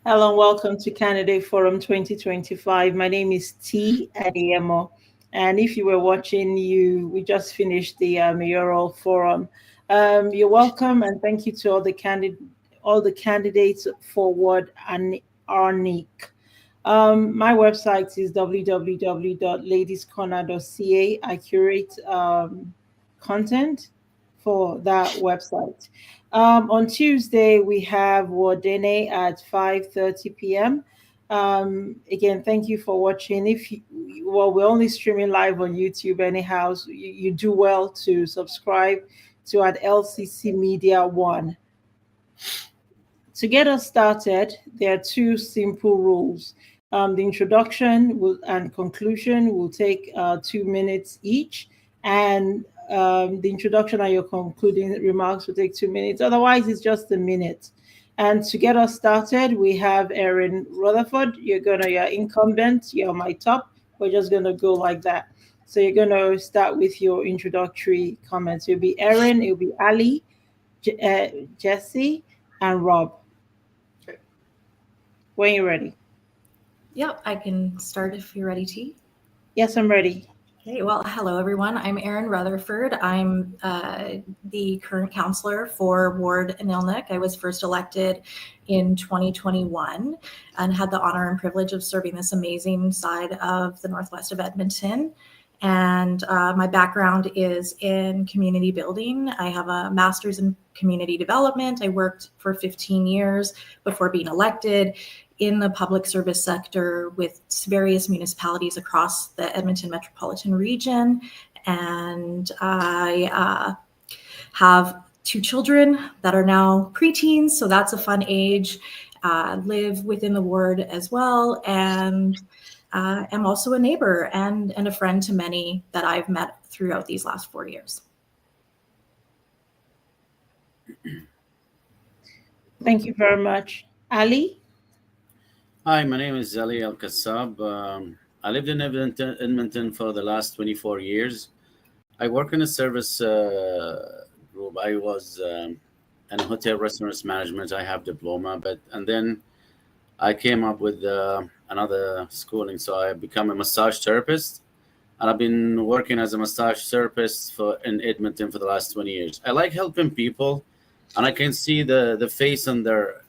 Hello and welcome to Candidate Forum 2025. My name is T. Adiemo. And if you were watching, we just finished the mayoral forum. You're welcome and thank you to all the candidates forward and Arniq. My website is www.ladiescorner.ca. I curate content for that website. On Tuesday, we have Wardene at 5:30 p.m. Again, thank you for watching. We're only streaming live on YouTube anyhow, so you do well to subscribe to at LCC Media 1. To get us started, there are two simple rules. The introduction and conclusion will take 2 minutes each, and the introduction and your concluding remarks will take 2 minutes. Otherwise, it's just a minute. And to get us started, we have Erin Rutherford. You're incumbent. You're my top. We're just gonna go like that. So you're gonna start with your introductory comments. It'll be Erin. It'll be Ali, Jesse, and Rob. When you're ready. Yep, I can start if you're ready, T. Yes, I'm ready. Okay, well, hello everyone. I'm Erin Rutherford. I'm the current counselor for Ward Anirniq. I was first elected in 2021 and had the honor and privilege of serving this amazing side of the northwest of Edmonton. And my background is in community building. I have a master's in community development. I worked for 15 years before being elected in the public service sector with various municipalities across the Edmonton metropolitan region. And I have 2 children that are now preteens, so that's a fun age. Live within the ward as well, and am also a neighbor and a friend to many that I've met throughout these last 4 years. Thank you very much. Ali? Hi, my name is Ali Al Kassab. I lived in Edmonton for the last 24 years. I work in a service group. I was in hotel restaurants management. I have diploma, and then I came up with another schooling. So I become a massage therapist, and I've been working as a massage therapist in Edmonton for the last 20 years. I like helping people, and I can see the face on their.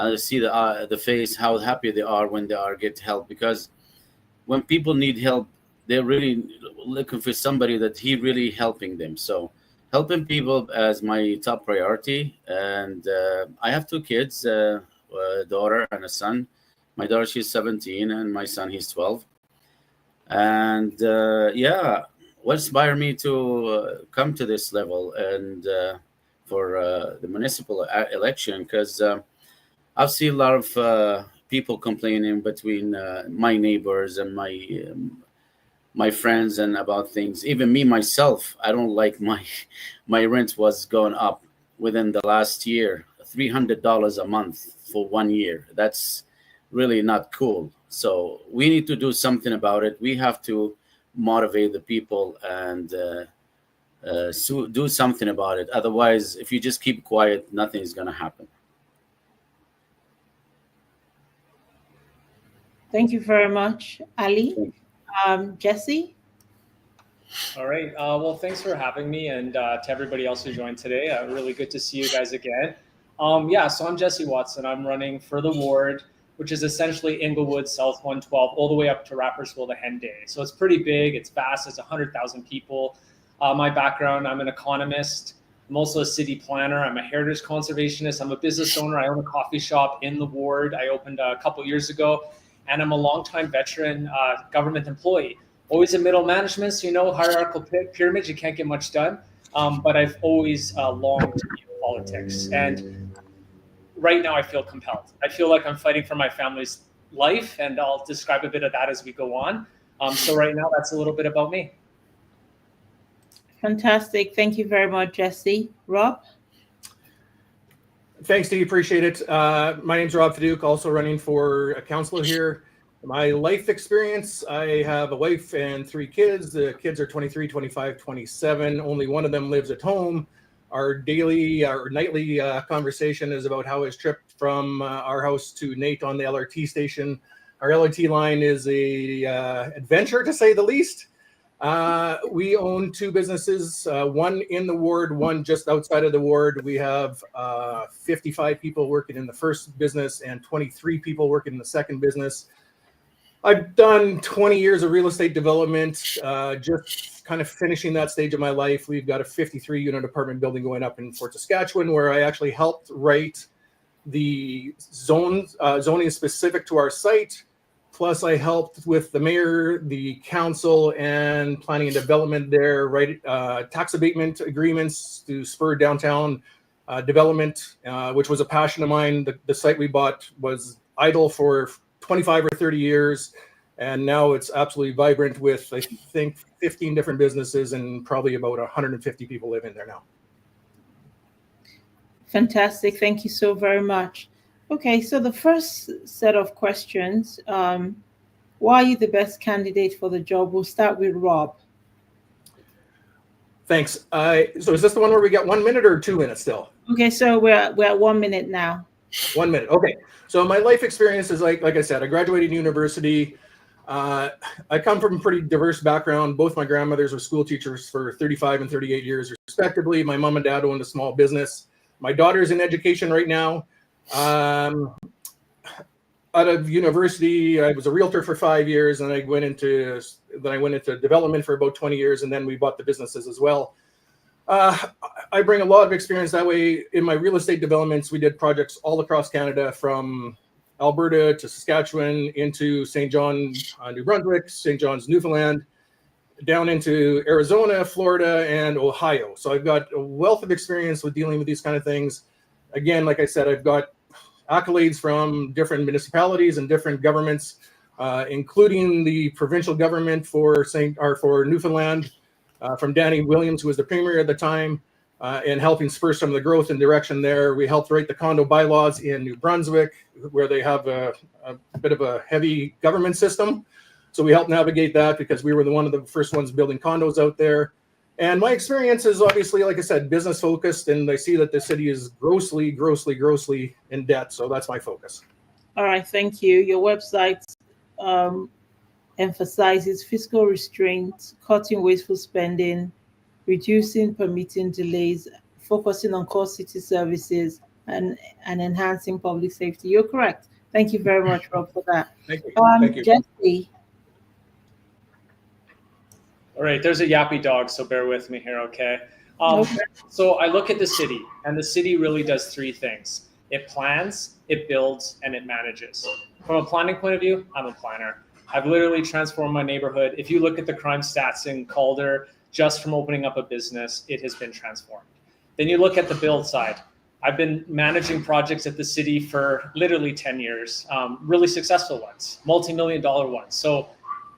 I see the face, how happy they are when they get help. Because when people need help, they're really looking for somebody that he really helping them. So helping people as my top priority. And I have 2 kids, a daughter and a son. My daughter, she's 17, and my son, he's 12. And what inspired me to come to this level and for the municipal election, because I've seen a lot of people complaining between my neighbors and my friends and about things. Even me myself, I don't like my rent was going up within the last year, $300 a month for 1 year. That's really not cool. So we need to do something about it. We have to motivate the people and do something about it. Otherwise, if you just keep quiet, nothing is going to happen. Thank you very much, Ali. Jesse? All right. Well, thanks for having me, and to everybody else who joined today. Really good to see you guys again. So I'm Jesse Watson. I'm running for the ward, which is essentially Inglewood South 112, all the way up to Rapperswil to Henday. So it's pretty big. It's vast. It's 100,000 people. My background, I'm an economist. I'm also a city planner. I'm a heritage conservationist. I'm a business owner. I own a coffee shop in the ward. I opened a couple years ago. And I'm a longtime veteran government employee. Always in middle management, so hierarchical pyramid, you can't get much done. But I've always longed to be in politics. And right now I feel compelled. I feel like I'm fighting for my family's life, and I'll describe a bit of that as we go on. So right now, that's a little bit about me. Fantastic. Thank you very much, Jesse. Rob? Thanks, Steve. Appreciate it. My name's Rob Fediuk, also running for a councilor here. My life experience, I have a wife and 3 kids. The kids are 23, 25, 27. Only one of them lives at home. Our daily or nightly conversation is about how his trip from our house to Nate on the LRT station. Our LRT line is a adventure, to say the least. We own two businesses, one in the ward, one just outside of the ward. We have 55 people working in the first business and 23 people working in the second business. I've done 20 years of real estate development, just kind of finishing that stage of my life. We've got a 53-unit apartment building going up in Fort Saskatchewan, where I actually helped write the zoning specific to our site. Plus, I helped with the mayor, the council, and planning and development there, write tax abatement agreements to spur downtown development, which was a passion of mine. The site we bought was idle for 25 or 30 years, and now it's absolutely vibrant with, I think, 15 different businesses and probably about 150 people live in there now. Fantastic. Thank you so very much. Okay, so the first set of questions, why are you the best candidate for the job? We'll start with Rob. Thanks. So is this the one where we got 1 minute or 2 minutes still? Okay, so we're at 1 minute now. 1 minute. Okay. So my life experience is like I said, I graduated university. I come from a pretty diverse background. Both my grandmothers were school teachers for 35 and 38 years, respectively. My mom and dad owned a small business. My daughter's in education right now. Out of university, I was a realtor for 5 years, and I went into development for about 20 years, and then we bought the businesses as well. I bring a lot of experience that way. In my real estate developments, we did projects all across Canada, from Alberta to Saskatchewan, into St. John, New Brunswick, St. John's, Newfoundland, down into Arizona, Florida, and Ohio. So I've got a wealth of experience with dealing with these kind of things. Again, like I said, I've got accolades from different municipalities and different governments, including the provincial government for Newfoundland, from Danny Williams, who was the premier at the time, and helping spur some of the growth and direction there. We helped write the condo bylaws in New Brunswick, where they have a bit of a heavy government system. So we helped navigate that because we were one of the first ones building condos out there. And my experience is obviously, like I said, business focused, and I see that the city is grossly in debt. So that's my focus. All right, thank you. Your website emphasizes fiscal restraint, cutting wasteful spending, reducing permitting delays, focusing on core city services, and enhancing public safety. You're correct. Thank you very much, Rob, for that. Thank you. Thank you. Jesse. All right, there's a yappy dog, so bear with me here, okay? Okay. So I look at the city, and the city really does three things. It plans, it builds, and it manages. From a planning point of view, I'm a planner. I've literally transformed my neighborhood. If you look at the crime stats in Calder, just from opening up a business, it has been transformed. Then you look at the build side. I've been managing projects at the city for literally 10 years, really successful ones, multi-million-dollar ones. So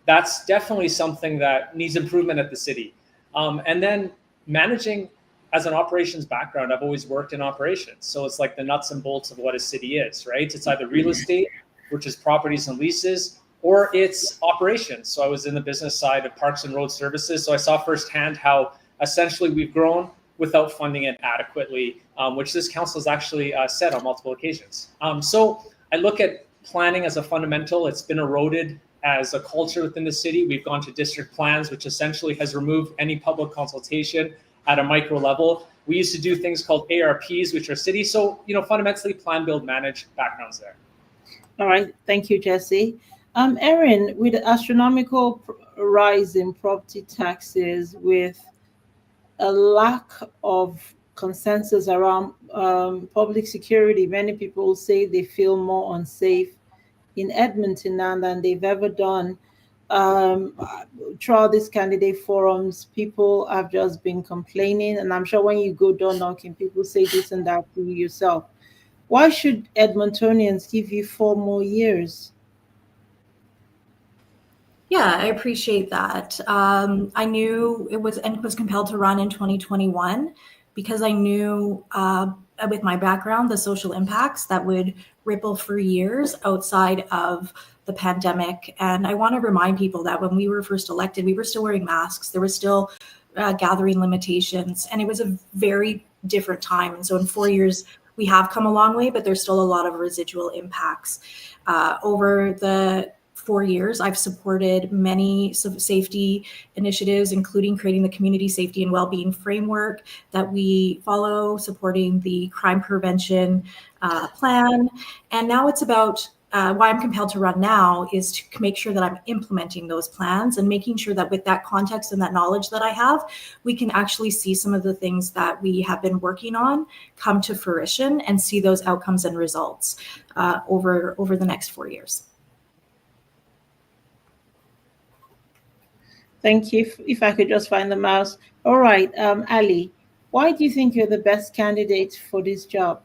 that's definitely something that needs improvement at the city. And then managing, as an operations background, I've always worked in operations. So it's like the nuts and bolts of what a city is, right? It's either real estate, which is properties and leases, or it's operations. So I was in the business side of parks and road services. So I saw firsthand how essentially we've grown without funding it adequately, which this council has actually said on multiple occasions. So I look at planning as a fundamental. It's been eroded as a culture within the city. We've gone to district plans, which essentially has removed any public consultation at a micro level. We used to do things called ARPs, which are city. So, fundamentally plan, build, manage backgrounds there. All right. Thank you, Jesse. Erin, with the astronomical rise in property taxes, with a lack of consensus around public security, many people say they feel more unsafe in Edmonton now than they've ever done. Throughout these candidate forums, people have just been complaining, and I'm sure when you go door knocking, people say this and that to you yourself. Why should Edmontonians give you 4 more years? Yeah, I appreciate that. I knew it was compelled to run in 2021 because I knew with my background, the social impacts that would ripple for years outside of the pandemic. And I want to remind people that when we were first elected, we were still wearing masks. There was still gathering limitations. And it was a very different time. And so in 4 years, we have come a long way, but there's still a lot of residual impacts. Over the 4 years, I've supported many safety initiatives, including creating the community safety and well-being framework that we follow, supporting the crime prevention plan. And now it's about why I'm compelled to run now is to make sure that I'm implementing those plans and making sure that with that context and that knowledge that I have, we can actually see some of the things that we have been working on come to fruition and see those outcomes and results over the next 4 years. Thank you. If I could just find the mouse. All right, Ali, why do you think you're the best candidate for this job?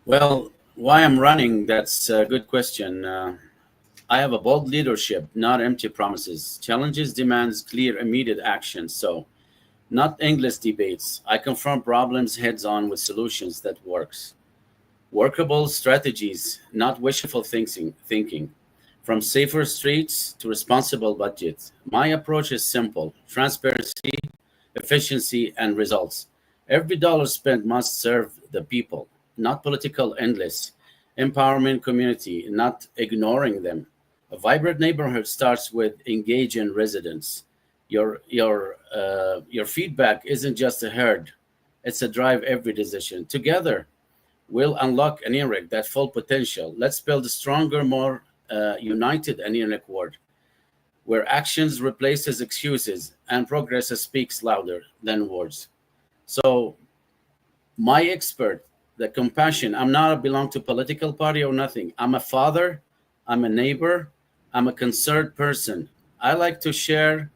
Well, why I'm running, that's a good question. I have a bold leadership, not empty promises. Challenges demands clear, immediate action. So not endless debates. I confront problems heads on with solutions that works. Workable strategies, not wishful thinking. From safer streets to responsible budgets. My approach is simple: transparency, efficiency, and results. Every dollar spent must serve the people, not political endless. Empowerment community, not ignoring them. A vibrant neighborhood starts with engaging residents. Your feedback isn't just a herd; it's a drive every decision. Together, we'll unlock Anirniq, that full potential. Let's build a stronger, more united Anirniq world, where actions replaces excuses and progress speaks louder than words. So, my expert, the compassion. I'm not belong to political party or nothing. I'm a father. I'm a neighbor. I'm a concerned person. I like to share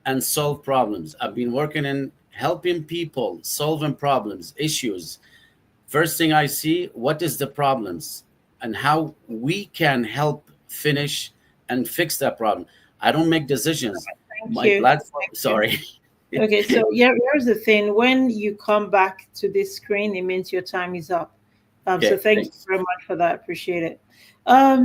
and solve problems. I've been working in helping people, solving problems, issues. First thing I see, what is the problems and how we can help finish and fix that problem. I don't make decisions. Thank you. Platform, sorry. Okay, so here's the thing. When you come back to this screen, it means your time is up. Okay, so thank you very much for that. Appreciate it.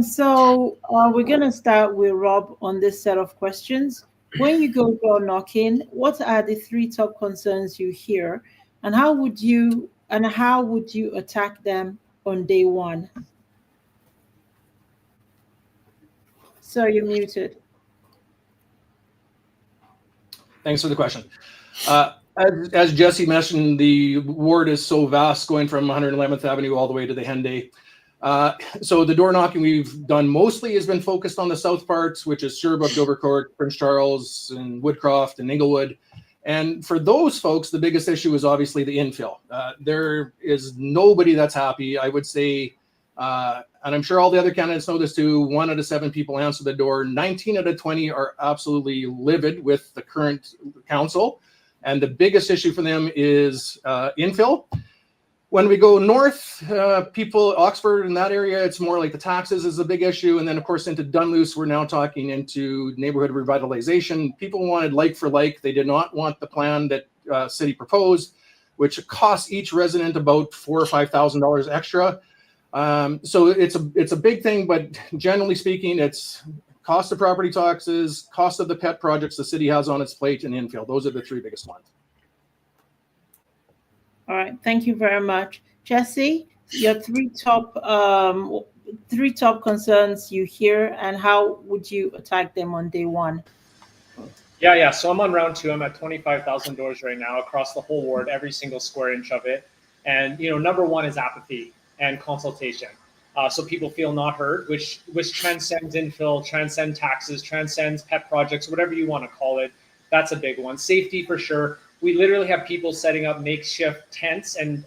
So we're going to start with Rob on this set of questions. When you go door knocking, what are the 3 top concerns you hear, and how would you attack them on day one? So you're muted. Thanks for the question. As Jesse mentioned, the ward is so vast, going from 111th Avenue all the way to the Henday. So the door knocking we've done mostly has been focused on the south parts, which is Sherbrooke, Dovercourt, Prince Charles, and Woodcroft, and Inglewood. And for those folks, the biggest issue is obviously the infill. There is nobody that's happy. I would say, and I'm sure all the other candidates know this too, 1 out of 7 people answer the door. 19 out of 20 are absolutely livid with the current council. And the biggest issue for them is infill. When we go north, people, Oxford in that area, it's more like the taxes is a big issue. And then, of course, into Dunluce, we're now talking into neighborhood revitalization. People wanted like for like. They did not want the plan that city proposed, which costs each resident about $4,000 or $5,000 extra. So it's a big thing, but generally speaking, it's cost of property taxes, cost of the pet projects the city has on its plate, and infill. Those are the 3 biggest ones. All right, thank you very much, Jesse. Your 3 top concerns you hear, and how would you attack them on day one? Yeah. So I'm on round 2. I'm at 25,000 doors right now across the whole ward, every single square inch of it. And number 1 is apathy and consultation. So people feel not heard, which transcends infill, transcends taxes, transcends pet projects, whatever you want to call it. That's a big one. Safety for sure. We literally have people setting up makeshift tents and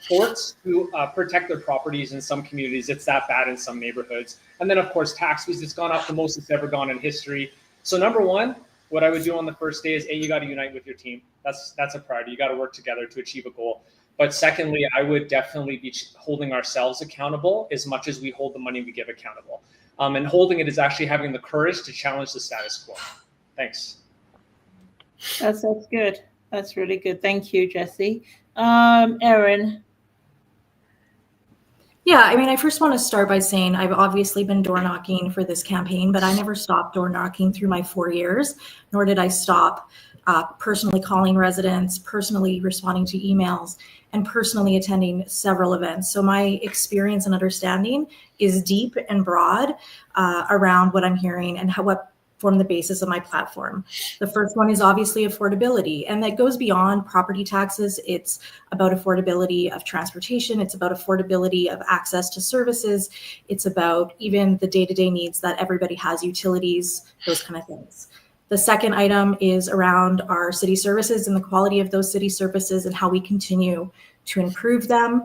forts to protect their properties in some communities. It's that bad in some neighborhoods. And then, of course, taxes. It's gone up the most it's ever gone in history. So number 1, what I would do on the first day is, you got to unite with your team. That's a priority. You got to work together to achieve a goal. But secondly, I would definitely be holding ourselves accountable as much as we hold the money we give accountable. And holding it is actually having the courage to challenge the status quo. Thanks. That's good. That's really good. Thank you, Jesse. Erin. Yeah, I mean, I first want to start by saying I've obviously been door knocking for this campaign, but I never stopped door knocking through my 4 years, nor did I stop personally calling residents, personally responding to emails, and personally attending several events. So my experience and understanding is deep and broad around what I'm hearing and what form the basis of my platform. The first one is obviously affordability, and that goes beyond property taxes. It's about affordability of transportation. It's about affordability of access to services. It's about even the day-to-day needs that everybody has, utilities, those kind of things. The second item is around our city services and the quality of those city services and how we continue to improve them.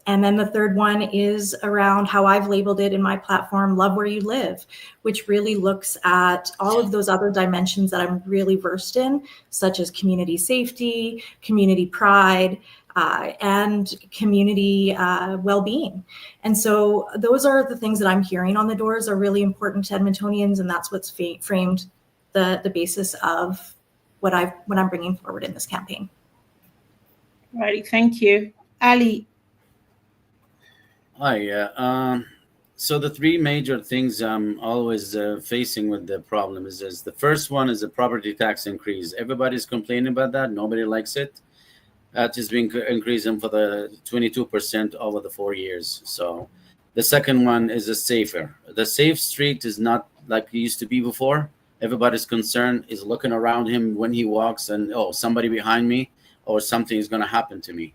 And then the third one is around how I've labeled it in my platform, Love Where You Live, which really looks at all of those other dimensions that I'm really versed in, such as community safety, community pride, and community well-being. And so those are the things that I'm hearing on the doors are really important to Edmontonians, and that's what's framed the basis of what I'm bringing forward in this campaign. Right, thank you. Ali. Hi. So the three major things I'm always facing with the problem is the first one is the property tax increase. Everybody's complaining about that. Nobody likes it. That has been increasing for the 22% over the 4 years. So the second one is the safe street is not like it used to be before. Everybody's concern is looking around him when he walks and, oh, somebody behind me or something is going to happen to me.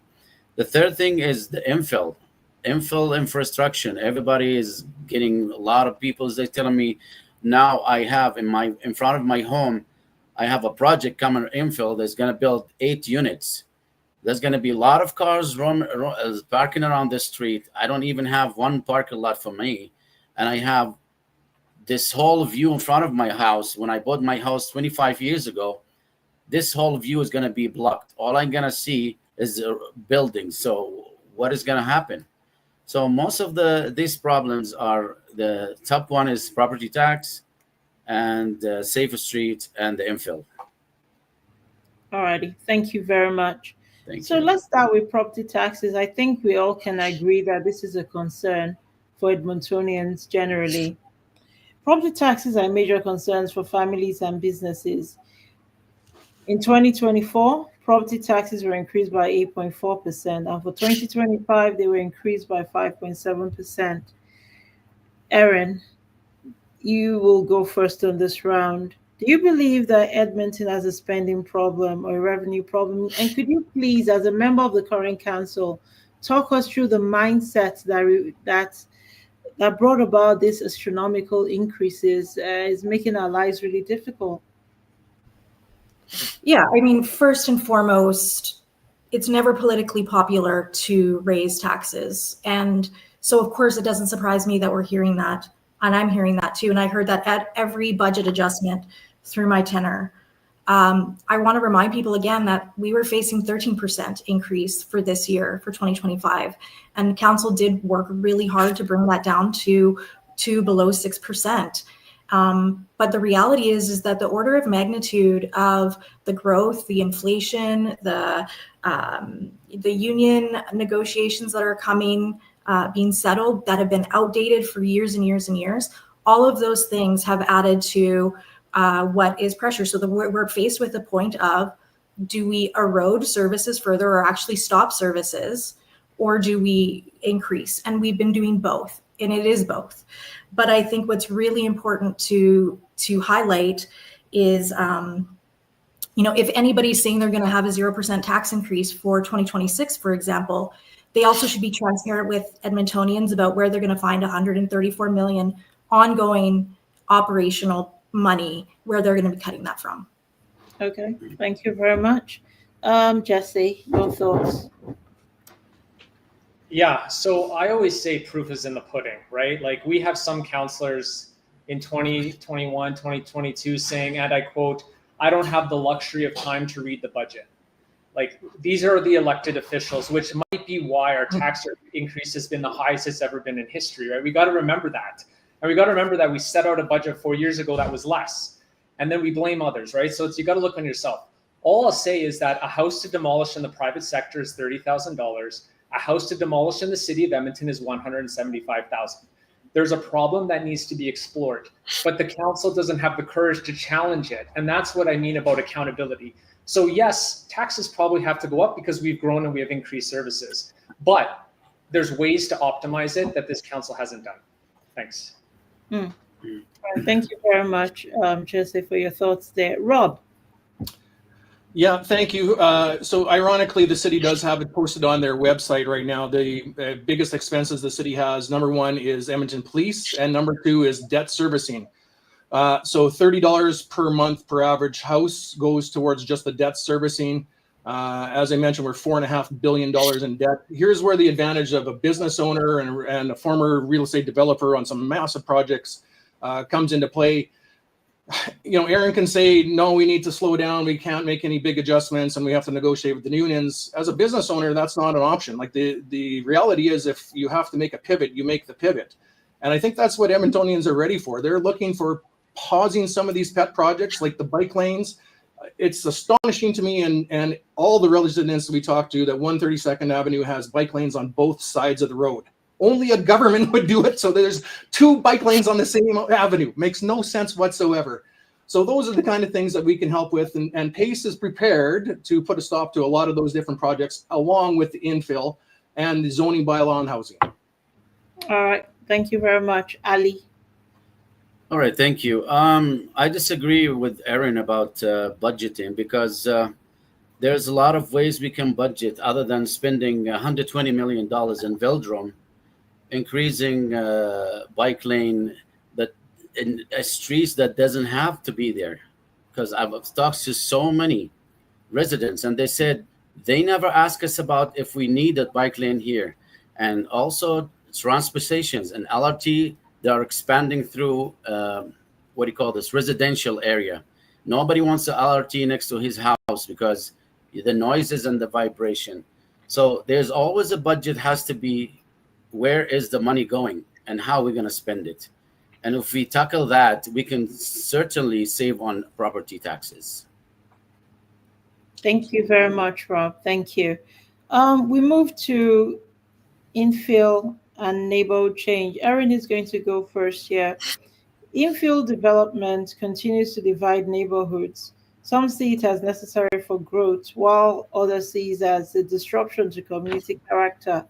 The third thing is the infill infrastructure. Everybody is getting a lot of people. They're telling me now I have in front of my home, I have a project coming infill that's going to build 8 units. There's going to be a lot of cars parking around the street. I don't even have one parking lot for me. And I have this whole view in front of my house. When I bought my house 25 years ago, this whole view is going to be blocked. All I'm going to see is buildings. So what is going to happen? So most of these problems are, the top one is property tax and safer street and the infill. All righty. Thank you very much. Thank So you. let's start with property taxes. I think we all can agree that this is a concern for Edmontonians generally. Property taxes are major concerns for families and businesses. In 2024, property taxes were increased by 8.4%, and for 2025, they were increased by 5.7%. Erin, you will go first on this round. Do you believe that Edmonton has a spending problem or a revenue problem? And could you please, as a member of the current council, talk us through the mindset that brought about these astronomical increases is making our lives really difficult? Yeah, I mean, first and foremost, it's never politically popular to raise taxes. And so, of course, it doesn't surprise me that we're hearing that. And I'm hearing that too. And I heard that at every budget adjustment through my tenure. I want to remind people again that we were facing 13% increase for this year, for 2025. And council did work really hard to bring that down to below 6%. But the reality is that the order of magnitude of the growth, the inflation, the union negotiations that are coming, being settled, that have been outdated for years and years and years, all of those things have added to what is pressure. So we're faced with the point of, do we erode services further or actually stop services, or do we increase? And we've been doing both, and it is both. But I think what's really important to highlight is, if anybody's saying they're going to have a 0% tax increase for 2026, for example, they also should be transparent with Edmontonians about where they're going to find 134 million ongoing operational money, where they're going to be cutting that from. Okay, thank you very much. Jesse, your thoughts? Yeah, so I always say proof is in the pudding, right? Like, we have some councillors in 2021, 2022 saying, and I quote, "I don't have the luxury of time to read the budget." Like, these are the elected officials, which might be why our tax increase has been the highest it's ever been in history, right? We got to remember that. And we got to remember that we set out a budget 4 years ago that was less. And then we blame others, right? So you got to look on yourself. All I'll say is that a house to demolish in the private sector is $30,000. A house to demolish in the city of Edmonton is $175,000. There's a problem that needs to be explored, but the council doesn't have the courage to challenge it. And that's what I mean about accountability. So yes, taxes probably have to go up because we've grown and we have increased services, but there's ways to optimize it that this council hasn't done. Thanks. Thank you very much, Jesse, for your thoughts there. Rob. Yeah, thank you. So ironically, the city does have it posted on their website right now. The biggest expenses the city has, number one is Edmonton Police, and number two is debt servicing. So $30 per month per average house goes towards just the debt servicing. As I mentioned, we're $4.5 billion in debt. Here's where the advantage of a business owner and a former real estate developer on some massive projects comes into play. You know, Erin can say, no, we need to slow down. We can't make any big adjustments and we have to negotiate with the unions. As a business owner, that's not an option. Like the reality is if you have to make a pivot, you make the pivot. And I think that's what Edmontonians are ready for. They're looking for pausing some of these pet projects like the bike lanes. It's astonishing to me and all the residents we talk to that 132nd Avenue has bike lanes on both sides of the road. Only a government would do it. So there's two bike lanes on the same avenue. Makes no sense whatsoever. So those are the kind of things that we can help with. And PACE is prepared to put a stop to a lot of those different projects along with the infill and the zoning bylaw on housing. All right. Thank you very much. Ali. All right, thank you. I disagree with Erin about budgeting because there's a lot of ways we can budget other than spending $120 million in Veldrum, increasing bike lane that in streets that doesn't have to be there. Because I've talked to so many residents and they said they never ask us about if we need a bike lane here. And also transportations and LRT, they are expanding through residential area. Nobody wants the LRT next to his house because the noises and the vibration. So there's always a budget has to be where is the money going and how we're going to spend it. And if we tackle that, we can certainly save on property taxes. Thank you very much, Rob. Thank you. We move to infill and neighborhood change. Erin is going to go first here. Infill development continues to divide neighborhoods. Some see it as necessary for growth, while others see it as a disruption to community character.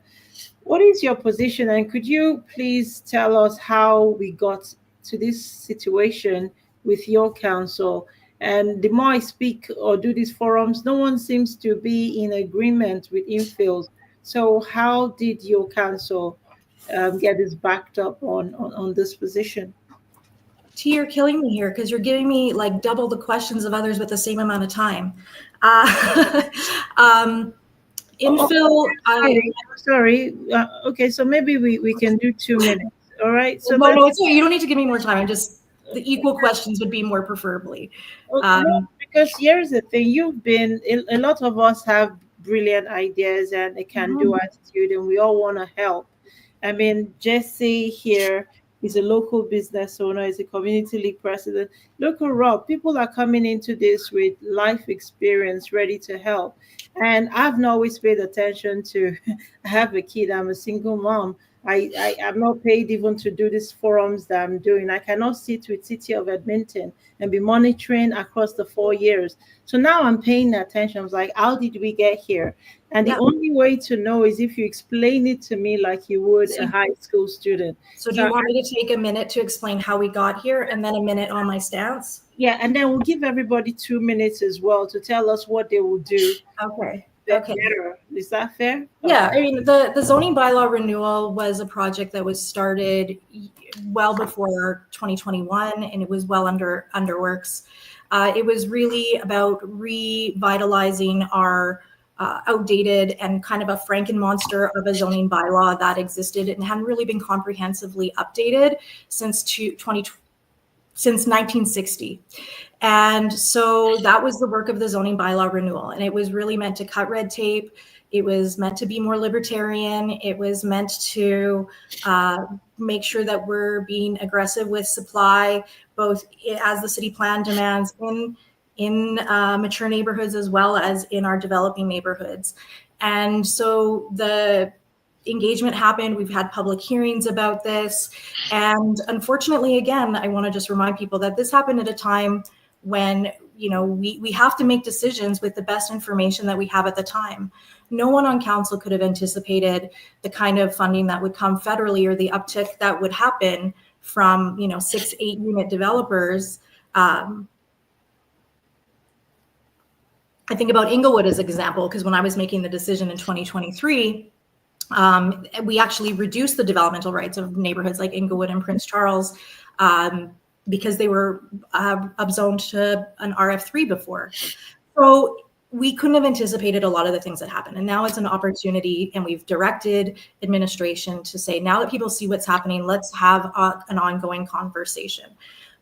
What is your position? And could you please tell us how we got to this situation with your council? And the more I speak or do these forums, no one seems to be in agreement with infills. So how did your council get this backed up on this position? T, you're killing me here because you're giving me like double the questions of others with the same amount of time. Infill. Sorry. Okay, so maybe we can do 2 minutes. All right. So no, you don't need to give me more time. I'm just the equal questions would be more preferably. No, because here's the thing: a lot of us have brilliant ideas and a can-do attitude, and we all want to help. I mean, Jesse here is a local business owner, is a community league president. Local Rob, people are coming into this with life experience, ready to help. And I've not always paid attention to, I have a kid, I'm a single mom. I'm not paid even to do these forums that I'm doing. I cannot sit with City of Edmonton and be monitoring across the 4 years. So now I'm paying attention. I was like, how did we get here? And the only way to know is if you explain it to me like you would a high school student. So do you want me to take a minute to explain how we got here and then a minute on my stance? Yeah, and then we'll give everybody 2 minutes as well to tell us what they will do. Okay. Better. Is that fair? Yeah, I mean, the zoning bylaw renewal was a project that was started well before 2021, and it was well under works. It was really about revitalizing our outdated and kind of a Frankenmonster of a zoning bylaw that existed and hadn't really been comprehensively updated since 1960. And so that was the work of the zoning bylaw renewal. And it was really meant to cut red tape. It was meant to be more libertarian. It was meant to make sure that we're being aggressive with supply, both as the city plan demands in mature neighborhoods as well as in our developing neighborhoods. And so the engagement happened. We've had public hearings about this. And unfortunately, again, I want to just remind people that this happened at a time when, you know, we have to make decisions with the best information that we have at the time. No one on council could have anticipated the kind of funding that would come federally or the uptick that would happen from, you know, 6-8 unit developers. I think about Inglewood as an example, because when I was making the decision in 2023, we actually reduced the developmental rights of neighborhoods like Inglewood and Prince Charles because they were upzoned to an RF3 before. So we couldn't have anticipated a lot of the things that happened. And now it's an opportunity, and we've directed administration to say, now that people see what's happening, let's have an ongoing conversation.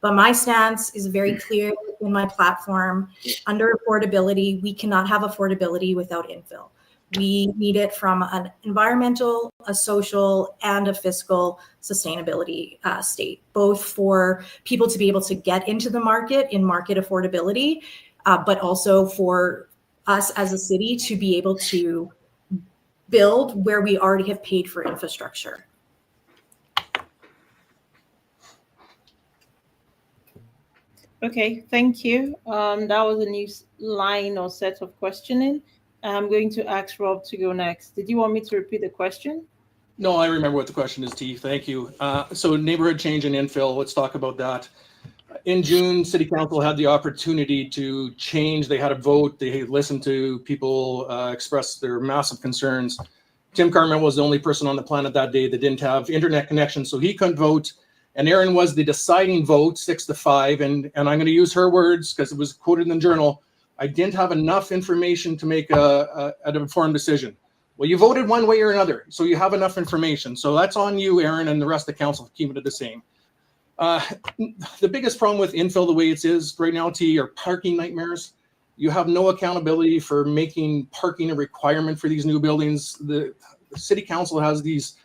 But my stance is very clear in my platform. Under affordability, we cannot have affordability without infill. We need it from an environmental, a social, and a fiscal sustainability state, both for people to be able to get into the market in market affordability, but also for us as a city to be able to build where we already have paid for infrastructure. Okay, thank you. That was a new line or set of questioning. I'm going to ask Rob to go next. Did you want me to repeat the question? No, I remember what the question is, T. Thank you. So neighborhood change and infill, let's talk about that. In June, City Council had the opportunity to change. They had a vote. They listened to people express their massive concerns. Tim Carmel was the only person on the planet that day that didn't have internet connection, so he couldn't vote. And Erin was the deciding vote, 6-5. And I'm going to use her words because it was quoted in the journal. I didn't have enough information to make an informed decision. Well, you voted one way or another, so you have enough information. So that's on you, Erin, and the rest of the council for keeping it the same. The biggest problem with infill the way it is right now, T, are parking nightmares. You have no accountability for making parking a requirement for these new buildings. The city council has these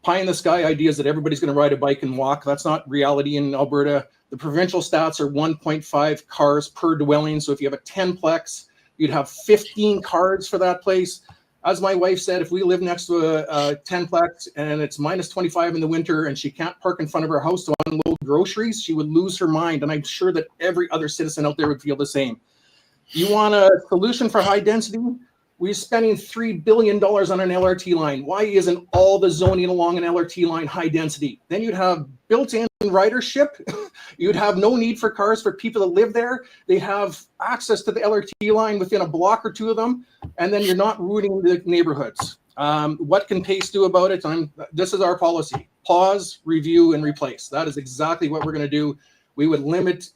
pie in the sky ideas that everybody's going to ride a bike and walk. That's not reality in Alberta. The provincial stats are 1.5 cars per dwelling. So if you have a 10-plex, you'd have 15 cars for that place. As my wife said, if we live next to a 10-plex and it's minus 25 in the winter and she can't park in front of her house to unload groceries, she would lose her mind. And I'm sure that every other citizen out there would feel the same. You want a solution for high density? We're spending $3 billion on an LRT line. Why isn't all the zoning along an LRT line high density? Then you'd have built-in ridership. You'd have no need for cars for people that live there. They'd have access to the LRT line within a block or two of them, and then you're not ruining the neighborhoods. What can PACE do about it? This is our policy. Pause, review, and replace. That is exactly what we're going to do. We would limit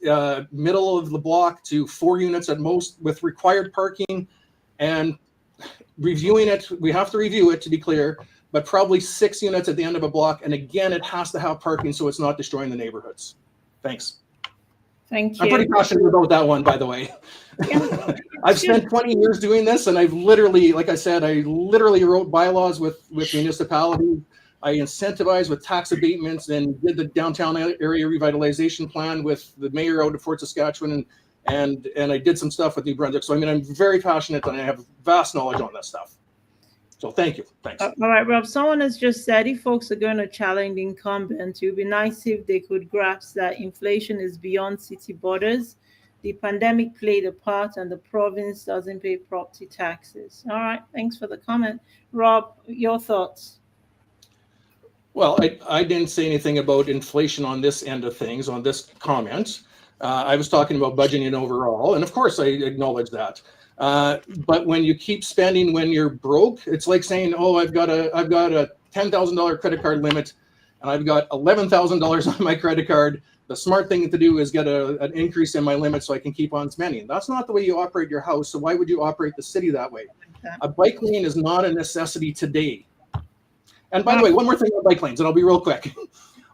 middle of the block to 4 units at most with required parking, and reviewing it, we have to review it to be clear, but probably 6 units at the end of a block. And again, it has to have parking so it's not destroying the neighborhoods. Thanks. Thank you. I'm pretty passionate about that one, by the way. Yeah. I've spent 20 years doing this, and I've literally, like I said, I literally wrote bylaws with municipalities. I incentivized with tax abatements and did the downtown area revitalization plan with the mayor out of Fort Saskatchewan, and I did some stuff with New Brunswick. So I mean, I'm very passionate and I have vast knowledge on that stuff. So thank you. Thanks. All right, Rob. Someone has just said if folks are going to challenge the incumbent, it would be nice if they could grasp that inflation is beyond city borders. The pandemic played a part, and the province doesn't pay property taxes. All right. Thanks for the comment, Rob. Your thoughts? Well, I didn't say anything about inflation on this end of things, on this comment. I was talking about budgeting overall, and of course I acknowledge that. But when you keep spending when you're broke, it's like saying, "Oh, I've got a $10,000 credit card limit, and I've got $11,000 on my credit card. The smart thing to do is get an increase in my limit so I can keep on spending." That's not the way you operate your house. So why would you operate the city that way? Okay. A bike lane is not a necessity today. And by the way, one more thing about bike lanes, and I'll be real quick.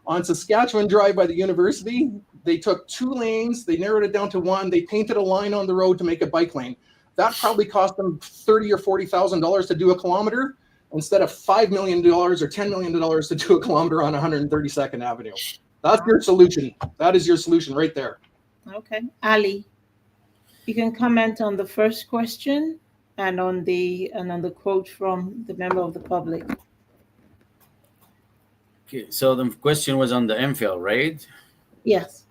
On Saskatchewan Drive by the university, they took 2 lanes, they narrowed it down to 1, they painted a line on the road to make a bike lane. That probably cost them $30,000 or $40,000 to do a kilometer, instead of $5 million or $10 million to do a kilometer on 132nd Avenue. That's your solution. That is your solution right there. Okay. Ali, you can comment on the first question and on the quote from the member of the public. Okay, so the question was on the infill, right? Yes.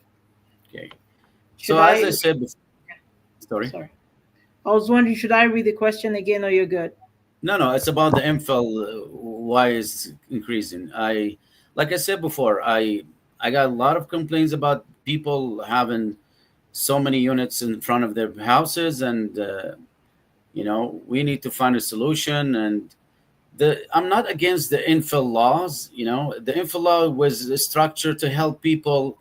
Okay. Should So as I? I said before, sorry. Sorry. I was wondering, should I read the question again, or you're good? No, it's about the infill. Why is increasing? Like I said before, I got a lot of complaints about people having so many units in front of their houses, and we need to find a solution. And I'm not against the infill laws. The infill law was structured to help people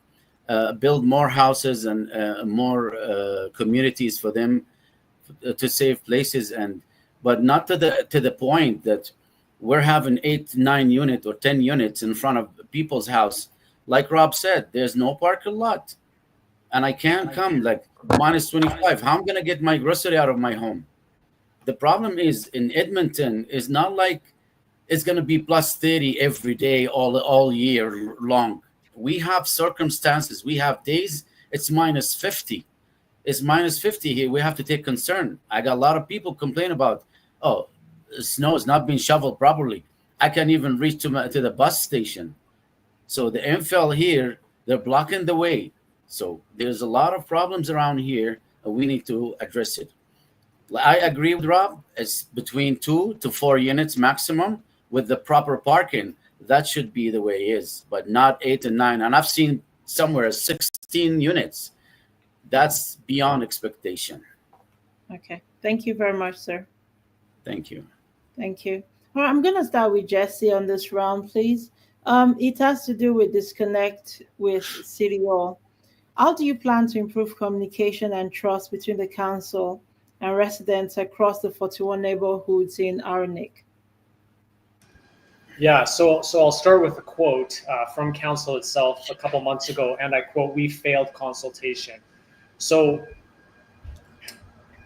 build more houses and more communities for them to save places, and but not to the point that we're having 8, 9 unit or 10 units in front of people's house. Like Rob said, there's no parking lot, and I can't come like minus 25. How I'm gonna get my grocery out of my home? The problem is in Edmonton is not like it's gonna be plus 30 every day all year long. We have circumstances. We have days it's minus 50. It's minus 50 here. We have to take concern. I got a lot of people complain about, oh, snow is not being shoveled properly. I can't even reach to the bus station. So the infill here, they're blocking the way. So there's a lot of problems around here, and we need to address it. I agree with Rob. It's between 2 to 4 units maximum with the proper parking. That should be the way it is, but not 8 and 9. And I've seen somewhere 16 units. That's beyond expectation. Okay. Thank you very much, sir. Thank you. Thank you. All right, I'm going to start with Jesse on this round, please. It has to do with disconnect with City Hall. How do you plan to improve communication and trust between the council and residents across the 41 neighborhoods in Anirniq? Yeah, so I'll start with a quote from council itself a couple months ago, and I quote, "We failed consultation." So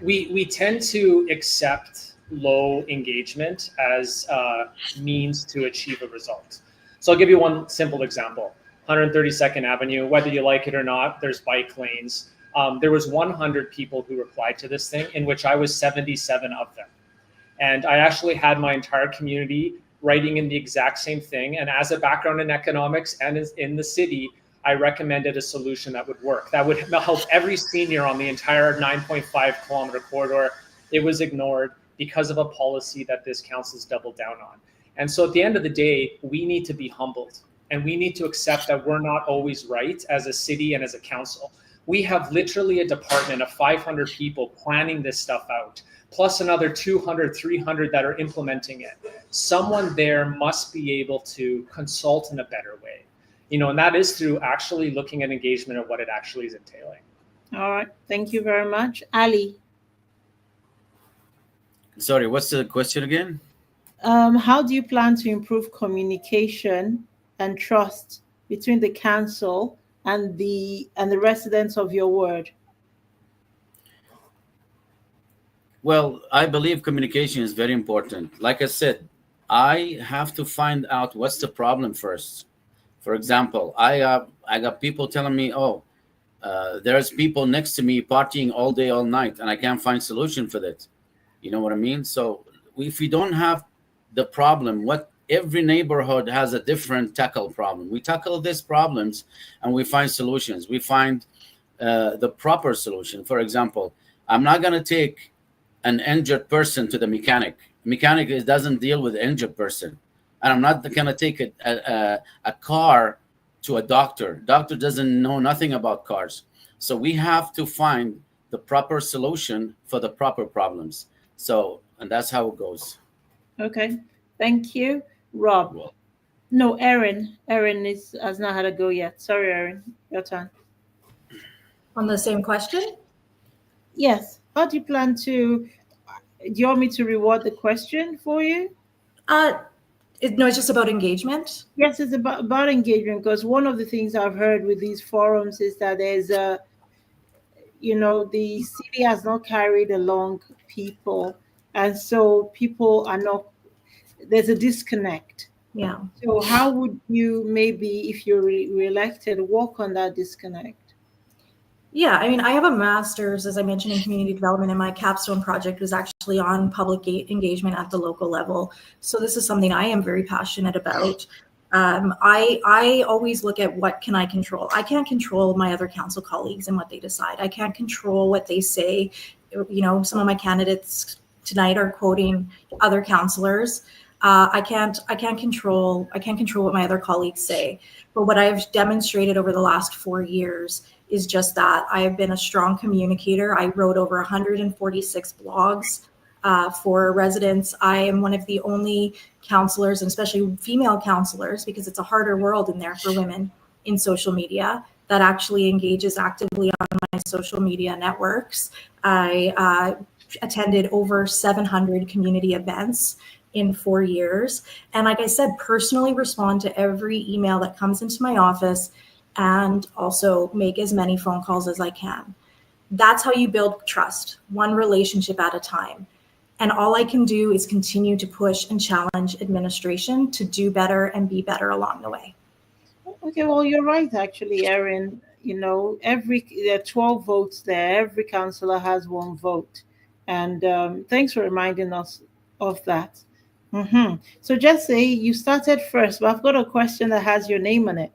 we tend to accept low engagement as a means to achieve a result. So I'll give you one simple example. 132nd Avenue, whether you like it or not, there's bike lanes. There was 100 people who replied to this thing, in which I was 77 of them. And I actually had my entire community writing in the exact same thing. And as a background in economics and in the city, I recommended a solution that would work, that would help every senior on the entire 9.5 kilometer corridor. It was ignored because of a policy that this council's doubled down on. And so at the end of the day, we need to be humbled, and we need to accept that we're not always right as a city and as a council. We have literally a department of 500 people planning this stuff out, plus another 200, 300 that are implementing it. Someone there must be able to consult in a better way. And that is through actually looking at engagement of what it actually is entailing. All right. Thank you very much. Ali. Sorry, what's the question again? How do you plan to improve communication and trust between the council and the residents of your ward? Well, I believe communication is very important. Like I said, I have to find out what's the problem first. For example, I got people telling me, oh, there's people next to me partying all day, all night, and I can't find solution for that. You know what I mean? So if we don't have the problem, every neighborhood has a different tackle problem. We tackle these problems and we find solutions. We find the proper solution. For example, I'm not going to take an injured person to the mechanic. Mechanic doesn't deal with injured person. And I'm not going to take a car to a doctor. Doctor doesn't know nothing about cars. So we have to find the proper solution for the proper problems. And that's how it goes. Okay. Thank you. Rob. Well, No, Erin. Erin has not had a go yet. Sorry, Erin. Your turn. On the same question? Yes. How do you plan to... Do you want me to reward the question for you? No, it's just about engagement. Yes, it's about engagement, because one of the things I've heard with these forums is that there's the city has not carried along people, and so people are not, there's a disconnect. Yeah. So how would you, maybe if you're reelected, work on that disconnect? Yeah, I mean, I have a master's, as I mentioned, in community development, and my capstone project was actually on public engagement at the local level. So this is something I am very passionate about. I always look at what can I control. I can't control my other council colleagues and what they decide. I can't control what they say. Some of my candidates tonight are quoting other councillors. I can't control what my other colleagues say. But what I've demonstrated over the last 4 years is just that. I have been a strong communicator. I wrote over 146 blogs for residents. I am one of the only counselors, and especially female counselors, because it's a harder world in there for women in social media, that actually engages actively on my social media networks. I attended over 700 community events in 4 years. And like I said, personally respond to every email that comes into my office and also make as many phone calls as I can. That's how you build trust, one relationship at a time. And all I can do is continue to push and challenge administration to do better and be better along the way. Okay, well, you're right, actually, Erin. There are 12 votes there. Every councillor has 1 vote. And thanks for reminding us of that. So Jesse, you started first, but I've got a question that has your name on it.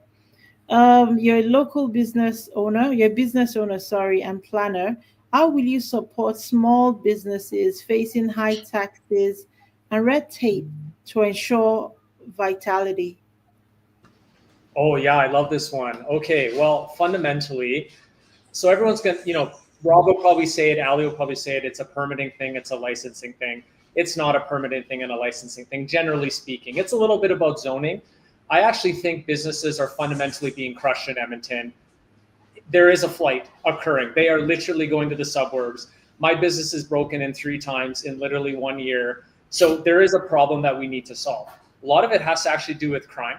You're a business owner, and planner. How will you support small businesses facing high taxes and red tape to ensure vitality? Oh yeah, I love this one. Okay, well, fundamentally, so everyone's gonna, Rob will probably say it, Ali will probably say it, it's a permitting thing, it's a licensing thing. It's not a permitting thing and a licensing thing, generally speaking. It's a little bit about zoning. I actually think businesses are fundamentally being crushed in Edmonton. There is a flight occurring. They are literally going to the suburbs. My business is broken in 3 times in literally 1 year. So there is a problem that we need to solve. A lot of it has to actually do with crime,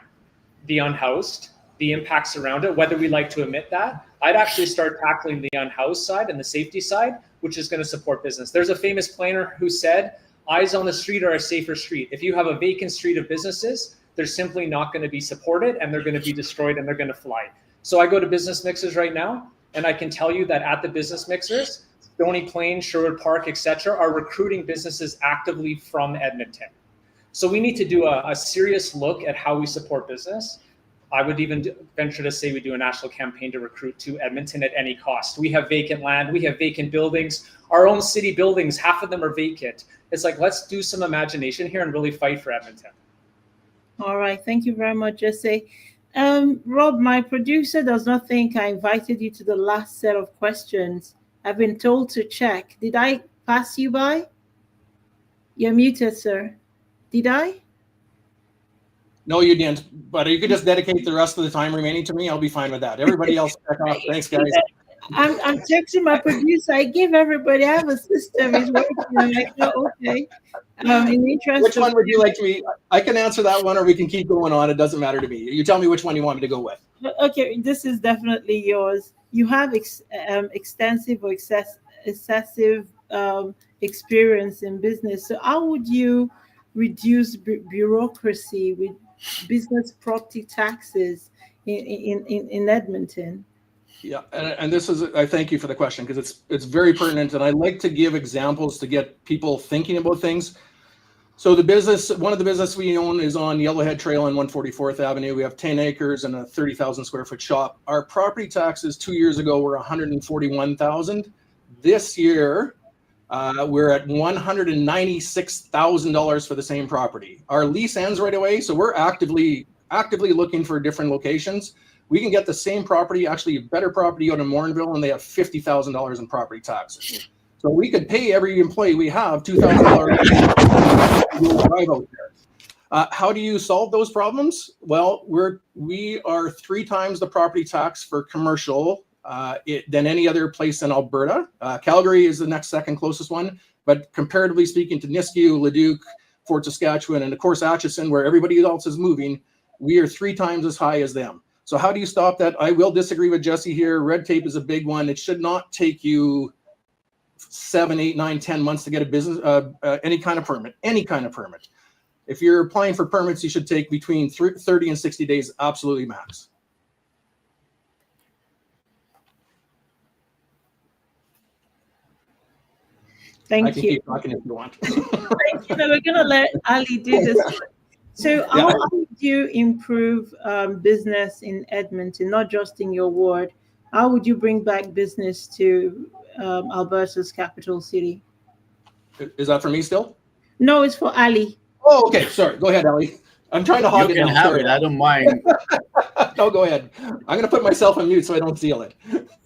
the unhoused, the impacts around it, whether we like to admit that. I'd actually start tackling the unhoused side and the safety side, which is going to support business. There's a famous planner who said, eyes on the street are a safer street. If you have a vacant street of businesses, they're simply not going to be supported and they're going to be destroyed and they're going to fly. So I go to business mixers right now, and I can tell you that at the business mixers, Stony Plain, Sherwood Park, etc., are recruiting businesses actively from Edmonton. So we need to do a serious look at how we support business. I would even venture to say we do a national campaign to recruit to Edmonton at any cost. We have vacant land, we have vacant buildings, our own city buildings, half of them are vacant. It's like, let's do some imagination here and really fight for Edmonton. All right, thank you very much, Jesse. Rob, my producer does not think I invited you to the last set of questions. I've been told to check. Did I pass you by? You're muted, sir. Did I? No, you didn't. But you could just dedicate the rest of the time remaining to me. I'll be fine with that. Everybody else, check off. Thanks, guys. I'm texting my producer. I give everybody. I have a system. It's working. I'm like, oh, okay. In the interest which one would you like to be? I can answer that one, or we can keep going on. It doesn't matter to me. You tell me which one you want me to go with. Okay, this is definitely yours. You have extensive or excessive experience in business. So how would you reduce bureaucracy with business property taxes in Edmonton? Yeah, and this is, I thank you for the question, because it's very pertinent, and I like to give examples to get people thinking about things. So one of the business we own is on Yellowhead Trail on 144th Avenue. We have 10 acres and a 30,000 square foot shop. Our property taxes 2 years ago were $141,000. This year, we're at $196,000 for the same property. Our lease ends right away, so we're actively looking for different locations. We can get the same property, actually a better property out in Morinville, and they have $50,000 in property taxes. So we could pay every employee we have $2,000 drive out there. How do you solve those problems? Well, we are 3 times the property tax for commercial than any other place in Alberta. Calgary is the next second closest one, but comparatively speaking to Nisku, Leduc, Fort Saskatchewan, and of course Atchison, where everybody else is moving, we are 3 times as high as them. So how do you stop that? I will disagree with Jesse here. Red tape is a big one. It should not take you 7, 8, 9, 10 months to get a business, any kind of permit. If you're applying for permits, you should take between 30 and 60 days, absolutely max. Thank I can you. keep talking if you want. Thank you. No, we're going to let Ali do this one. So how would you improve business in Edmonton, not just in your ward? How would you bring back business to Alberta's capital city? Is that for me still? No, it's for Ali. Oh, okay. Sorry. Go ahead, Ali. I'm trying to hog You it can now. have Sorry. it. I don't mind. No, go ahead. I'm going to put myself on mute so I don't steal it.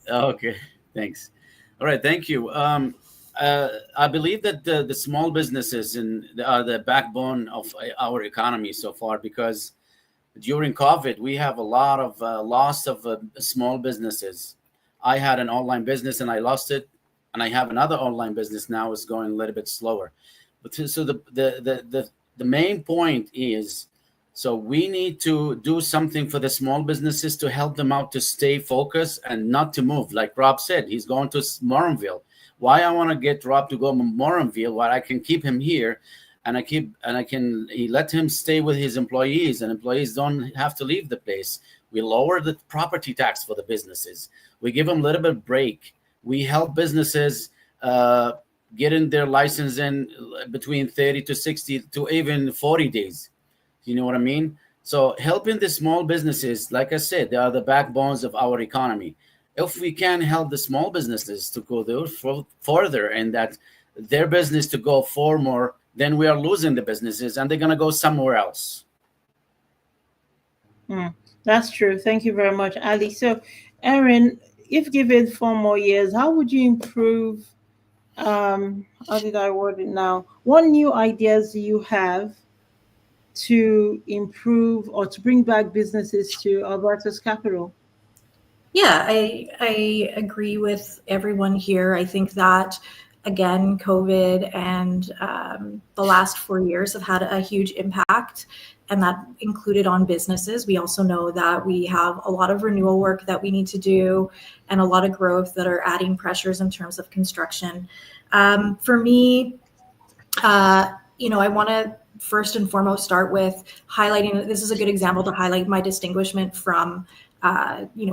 Okay, thanks. All right, thank you. I believe that the small businesses are the backbone of our economy so far, because during COVID, we have a lot of loss of small businesses. I had an online business and I lost it, and I have another online business now. It's going a little bit slower. But so the main point is, so we need to do something for the small businesses to help them out to stay focused and not to move. Like Rob said, he's going to Morinville. Why I want to get Rob to go to Morinville, while I can keep him here, and he let him stay with his employees, and employees don't have to leave the place. We lower the property tax for the businesses. We give them a little bit of break. We help businesses getting their license in between 30 to 60 to even 40 days. You know what I mean? So helping the small businesses, like I said, they are the backbones of our economy. If we can help the small businesses to go further and that their business to go for more, then we are losing the businesses and they're going to go somewhere else. That's true. Thank you very much, Ali. So, Erin, if given 4 more years, how would you improve? How did I word it now? What new ideas do you have to improve or to bring back businesses to Alberta's capital? Yeah, I agree with everyone here. I think that, again, COVID and the last 4 years have had a huge impact, and that included on businesses. We also know that we have a lot of renewal work that we need to do and a lot of growth that are adding pressures in terms of construction. For me, I want to first and foremost start with highlighting, this is a good example to highlight my distinguishment from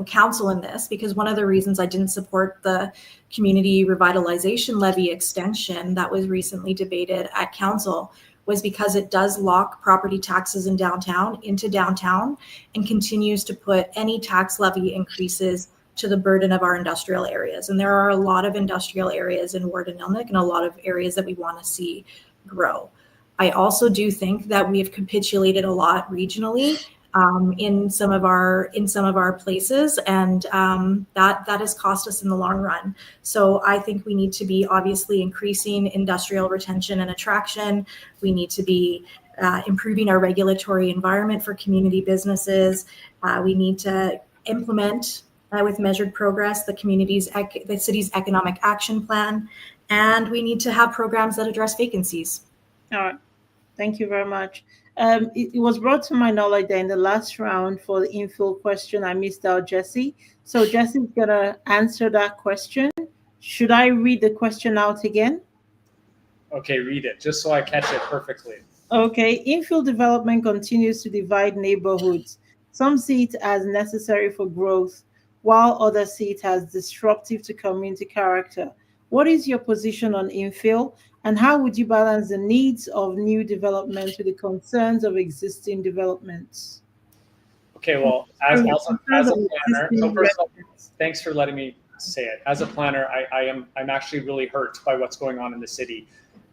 council in this, because one of the reasons I didn't support the community revitalization levy extension that was recently debated at council was because it does lock property taxes in downtown into downtown and continues to put any tax levy increases to the burden of our industrial areas. And there are a lot of industrial areas in Ward and Infill and a lot of areas that we want to see grow. I also do think that we have capitulated a lot regionally in some of our places, and that has cost us in the long run. So I think we need to be obviously increasing industrial retention and attraction. We need to be improving our regulatory environment for community businesses. We need to implement with measured progress the city's economic action plan, and we need to have programs that address vacancies. All right. Thank you very much. It was brought to my knowledge that in the last round for the Infill question, I missed out Jesse. So Jesse's going to answer that question. Should I read the question out again? Okay, read it, just so I catch it perfectly. Okay. Infill development continues to divide neighborhoods. Some see it as necessary for growth, while others see it as disruptive to community character. What is your position on infill, and how would you balance the needs of new development with the concerns of existing developments? Okay, well, as a planner, so first of all, thanks for letting me say it. As a planner, I'm actually really hurt by what's going on in the city.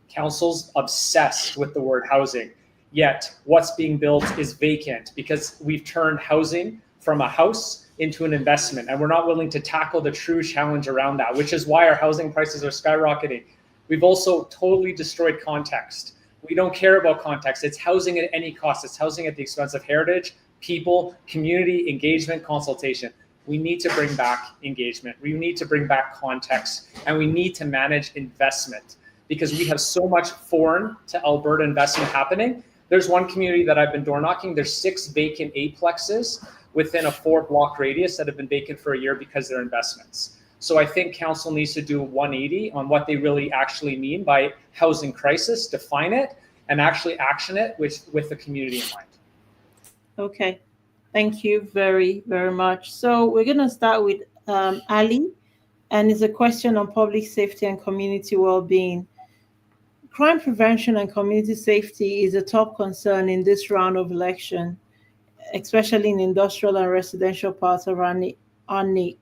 Council's obsessed with the word housing, yet what's being built is vacant because we've turned housing from a house into an investment, and we're not willing to tackle the true challenge around that, which is why our housing prices are skyrocketing. We've also totally destroyed context. We don't care about context. It's housing at any cost. It's housing at the expense of heritage, people, community, engagement, consultation. We need to bring back engagement. We need to bring back context, and we need to manage investment because we have so much foreign to Alberta investment happening. There's one community that I've been door knocking. There's 6 vacant A-plexes within a 4-block radius that have been vacant for a year because they're investments. So I think council needs to do 180 on what they really actually mean by housing crisis, define it, and actually action it with the community in mind. Okay, thank you very, very much. So we're going to start with Ali, and it's a question on public safety and community well-being. Crime prevention and community safety is a top concern in this round of election. especially in industrial and residential parts of Anirniq.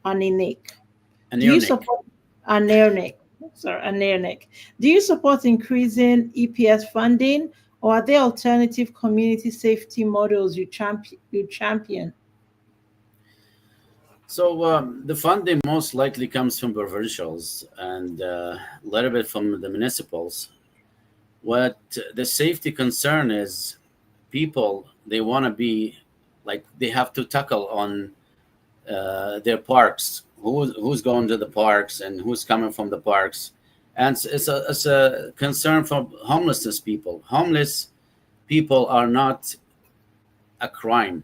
Do you support Anirniq? Sorry, Anirniq. Do you support increasing EPS funding, or are there alternative community safety models you champion? So the funding most likely comes from provincials and a little bit from the municipals. What the safety concern is, people, they want to be like, they have to tackle on their parks, who's going to the parks and who's coming from the parks. And it's a concern for homelessness people. Homeless people are not a crime.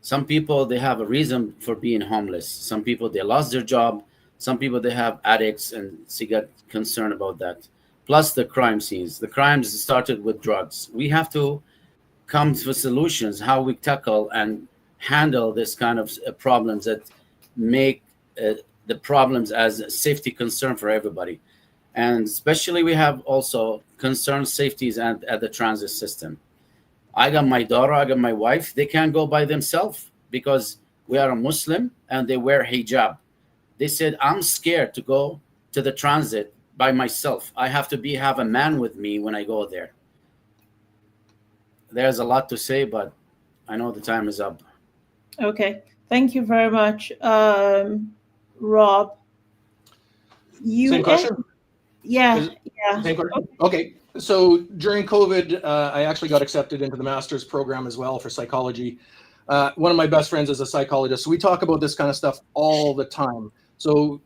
Some people, they have a reason for being homeless. Some people, they lost their job. Some people, they have addicts, and they get concerned about that. Plus the crime scenes. The crimes started with drugs. We have to come to solutions, how we tackle and handle this kind of problems that make the problems as a safety concern for everybody. And especially we have also concerned safeties at the transit system. I got my daughter, I got my wife. They can't go by themselves because we are a Muslim and they wear hijab. They said, I'm scared to go to the transit by myself. I have to have a man with me when I go there. There's a lot to say, but I know the time is up. Okay, thank you very much. Rob, Same question? Yeah. Same question? Okay. So during COVID, I actually got accepted into the master's program as well for psychology. One of my best friends is a psychologist. So we talk about this kind of stuff all the time. So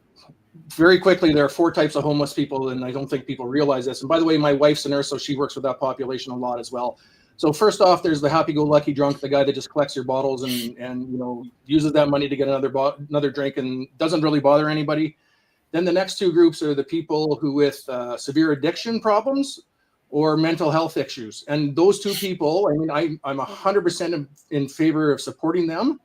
very quickly, there are 4 types of homeless people, and I don't think people realize this. And by the way, my wife's a nurse, so she works with that population a lot as well. So first off, there's the happy-go-lucky drunk, the guy that just collects your bottles and uses that money to get another drink and doesn't really bother anybody. Then the next 2 groups are the people who with severe addiction problems or mental health issues. And those 2 people, I mean, I'm 100% in favor of supporting them.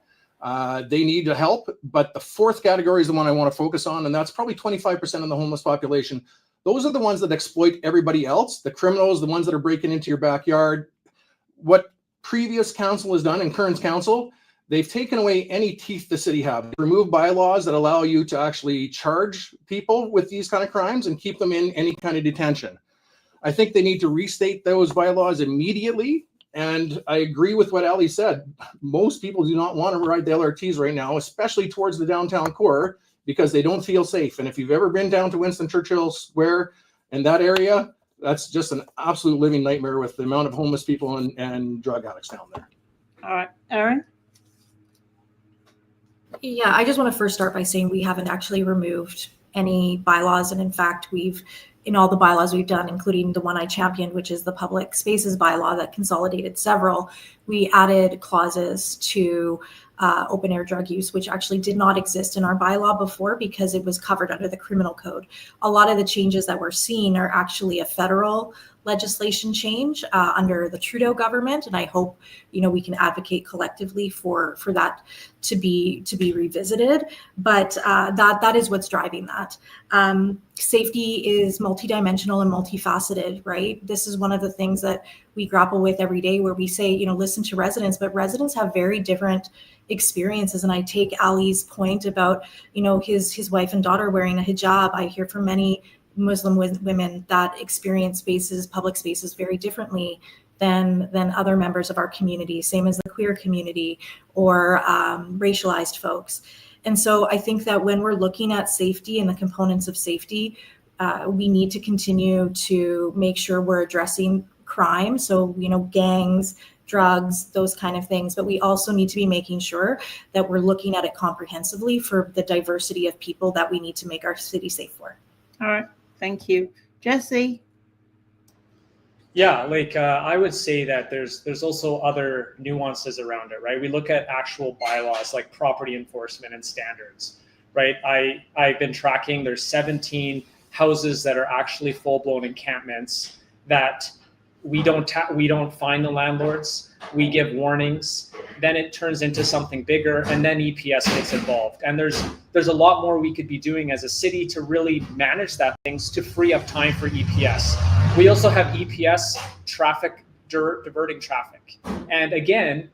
They need help. But the 4th category is the one I want to focus on, and that's probably 25% of the homeless population. Those are the ones that exploit everybody else, the criminals, the ones that are breaking into your backyard. What previous council has done and current council, they've taken away any teeth the city have. Remove bylaws that allow you to actually charge people with these kind of crimes and keep them in any kind of detention. I think they need to restate those bylaws immediately. And I agree with what Ali said. Most people do not want to ride the LRTs right now, especially towards the downtown core, because they don't feel safe. And if you've ever been down to Winston Churchill Square and that area, that's just an absolute living nightmare with the amount of homeless people and drug addicts down there. All right, Erin? Yeah, I just want to first start by saying we haven't actually removed any bylaws. And in fact, in all the bylaws we've done, including the one I championed, which is the public spaces bylaw that consolidated several, we added clauses to open air drug use, which actually did not exist in our bylaw before because it was covered under the criminal code. A lot of the changes that we're seeing are actually a federal legislation change under the Trudeau government, and I hope we can advocate collectively for that to be revisited. But that is what's driving that. Safety is multidimensional and multifaceted, right? This is one of the things that we grapple with every day, where we say, listen to residents, but residents have very different experiences. And I take Ali's point about his wife and daughter wearing a hijab. I hear from many Muslim women that experience public spaces very differently than other members of our community, same as the queer community or racialized folks. And so I think that when we're looking at safety and the components of safety, we need to continue to make sure we're addressing crime. So, gangs, drugs, those kind of things. But we also need to be making sure that we're looking at it comprehensively for the diversity of people that we need to make our city safe for. All right. Thank you. Jesse? Yeah, I would say that there's also other nuances around it, right? We look at actual bylaws like property enforcement and standards, right? I've been tracking, there's 17 houses that are actually full-blown encampments that we don't find the landlords. We give warnings, then it turns into something bigger, and then EPS gets involved. And there's a lot more we could be doing as a city to really manage that things to free up time for EPS. We also have EPS traffic diverting traffic. And again,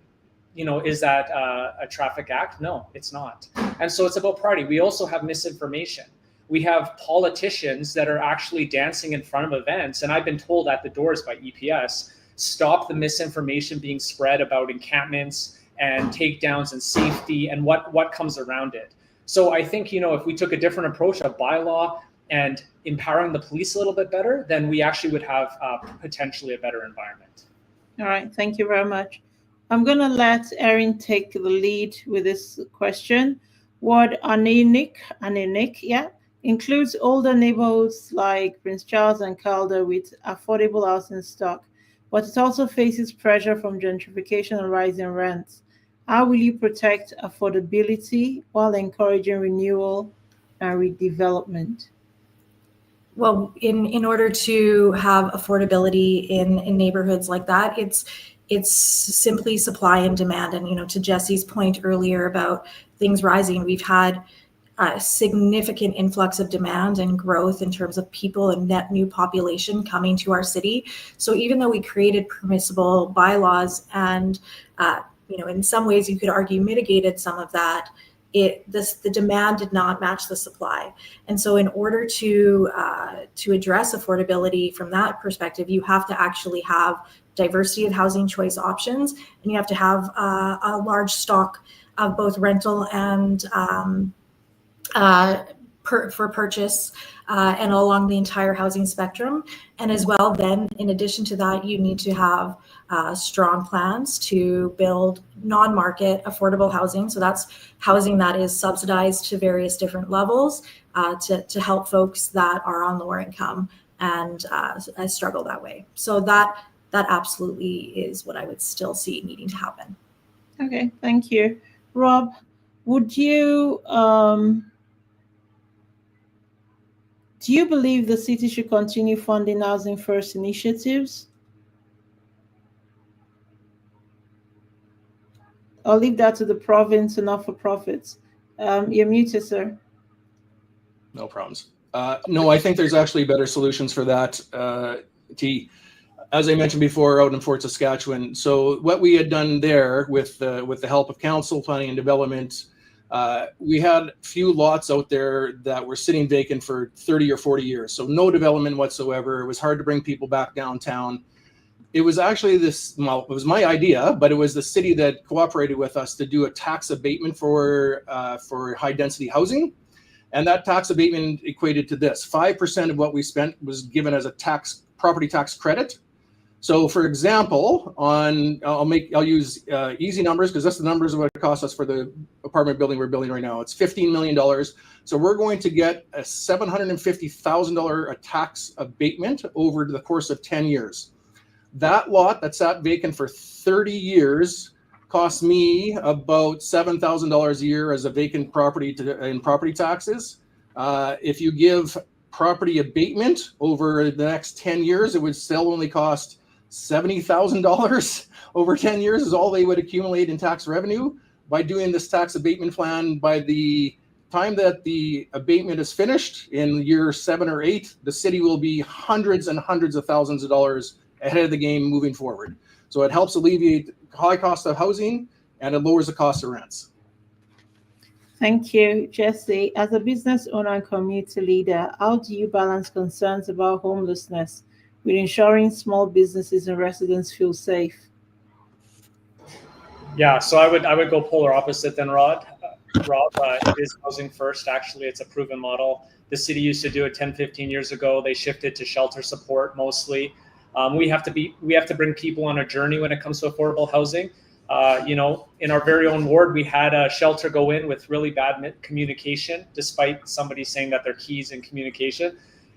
is that a traffic act? No, it's not. And so it's about priority. We also have misinformation. We have politicians that are actually dancing in front of events. And I've been told at the doors by EPS, stop the misinformation being spread about encampments and takedowns and safety and what comes around it. So I think, if we took a different approach of bylaw and empowering the police a little bit better, then we actually would have potentially a better environment. All right, thank you very much. I'm going to let Erin take the lead with this question. What Anirniq, includes older neighborhoods like Prince Charles and Calder with affordable housing stock, but it also faces pressure from gentrification and rising rents. How will you protect affordability while encouraging renewal and redevelopment? Well, in order to have affordability in neighborhoods like that, it's simply supply and demand. And to Jesse's point earlier about things rising, we've had a significant influx of demand and growth in terms of people and net new population coming to our city. So even though we created permissible bylaws and in some ways you could argue mitigated some of that, the demand did not match the supply. And so in order to address affordability from that perspective, you have to actually have diversity of housing choice options, and you have to have a large stock of both rental and for purchase and along the entire housing spectrum. And as well, then in addition to that, you need to have strong plans to build non-market affordable housing. So that's housing that is subsidized to various different levels to help folks that are on lower income and struggle that way. So that absolutely is what I would still see needing to happen. Okay, thank you. Rob, do you believe the city should continue funding housing first initiatives? I'll leave that to the province and not-for-profits. You're muted, sir. No problems. No, I think there's actually better solutions for that, T. As I mentioned before, out in Fort Saskatchewan. So what we had done there with the help of council, planning and development, we had few lots out there that were sitting vacant for 30 or 40 years. So no development whatsoever. It was hard to bring people back downtown. It was actually it was my idea, but it was the city that cooperated with us to do a tax abatement for high density housing. And that tax abatement equated to this: 5% of what we spent was given as a property tax credit. So for example, I'll use easy numbers because that's the numbers of what it costs us for the apartment building we're building right now. It's $15 million. So we're going to get a $750,000 tax abatement over the course of 10 years. That lot that sat vacant for 30 years cost me about $7,000 a year as a vacant property in property taxes. If you give property abatement over the next 10 years, it would still only cost $70,000 over 10 years is all they would accumulate in tax revenue. By doing this tax abatement plan, by the time that the abatement is finished in year 7 or 8, the city will be hundreds and hundreds of thousands of dollars ahead of the game moving forward. So it helps alleviate high cost of housing and it lowers the cost of rents. Thank you, Jesse. As a business owner and community leader, how do you balance concerns about homelessness with ensuring small businesses and residents feel safe? Yeah, so I would go polar opposite than Rob. It is housing first. Actually, it's a proven model. The city used to do it 10, 15 years ago. They shifted to shelter support mostly. We have to bring people on a journey when it comes to affordable housing. In our very own ward, we had a shelter go in with really bad communication, despite somebody saying that their keys in communication.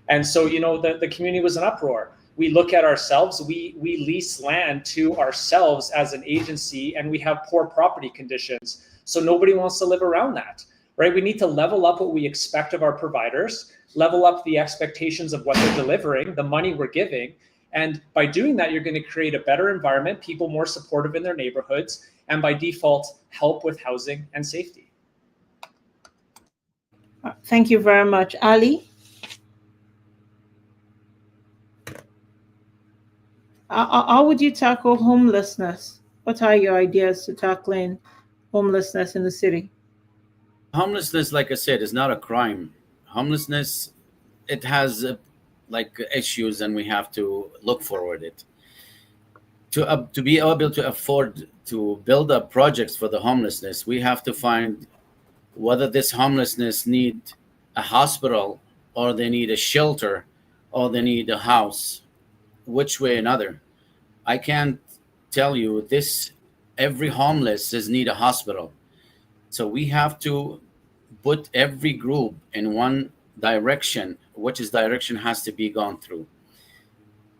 And so, the community was in uproar. We look at ourselves, we lease land to ourselves as an agency, and we have poor property conditions. So nobody wants to live around that, right? We need to level up what we expect of our providers, level up the expectations of what they're delivering, the money we're giving. And by doing that, you're going to create a better environment, people more supportive in their neighborhoods, and by default, help with housing and safety. Thank you very much. Ali? How would you tackle homelessness What are your ideas to tackling homelessness in the city? Homelessness, like I said, is not a crime. Homelessness, it has like issues, and we have to look forward it. To be able to afford to build up projects for the homelessness, we have to find whether this homelessness need a hospital, or they need a shelter, or they need a house, which way or another. I can't tell you this. Every homeless is need a hospital. So we have to put every group in one direction, which is direction has to be gone through.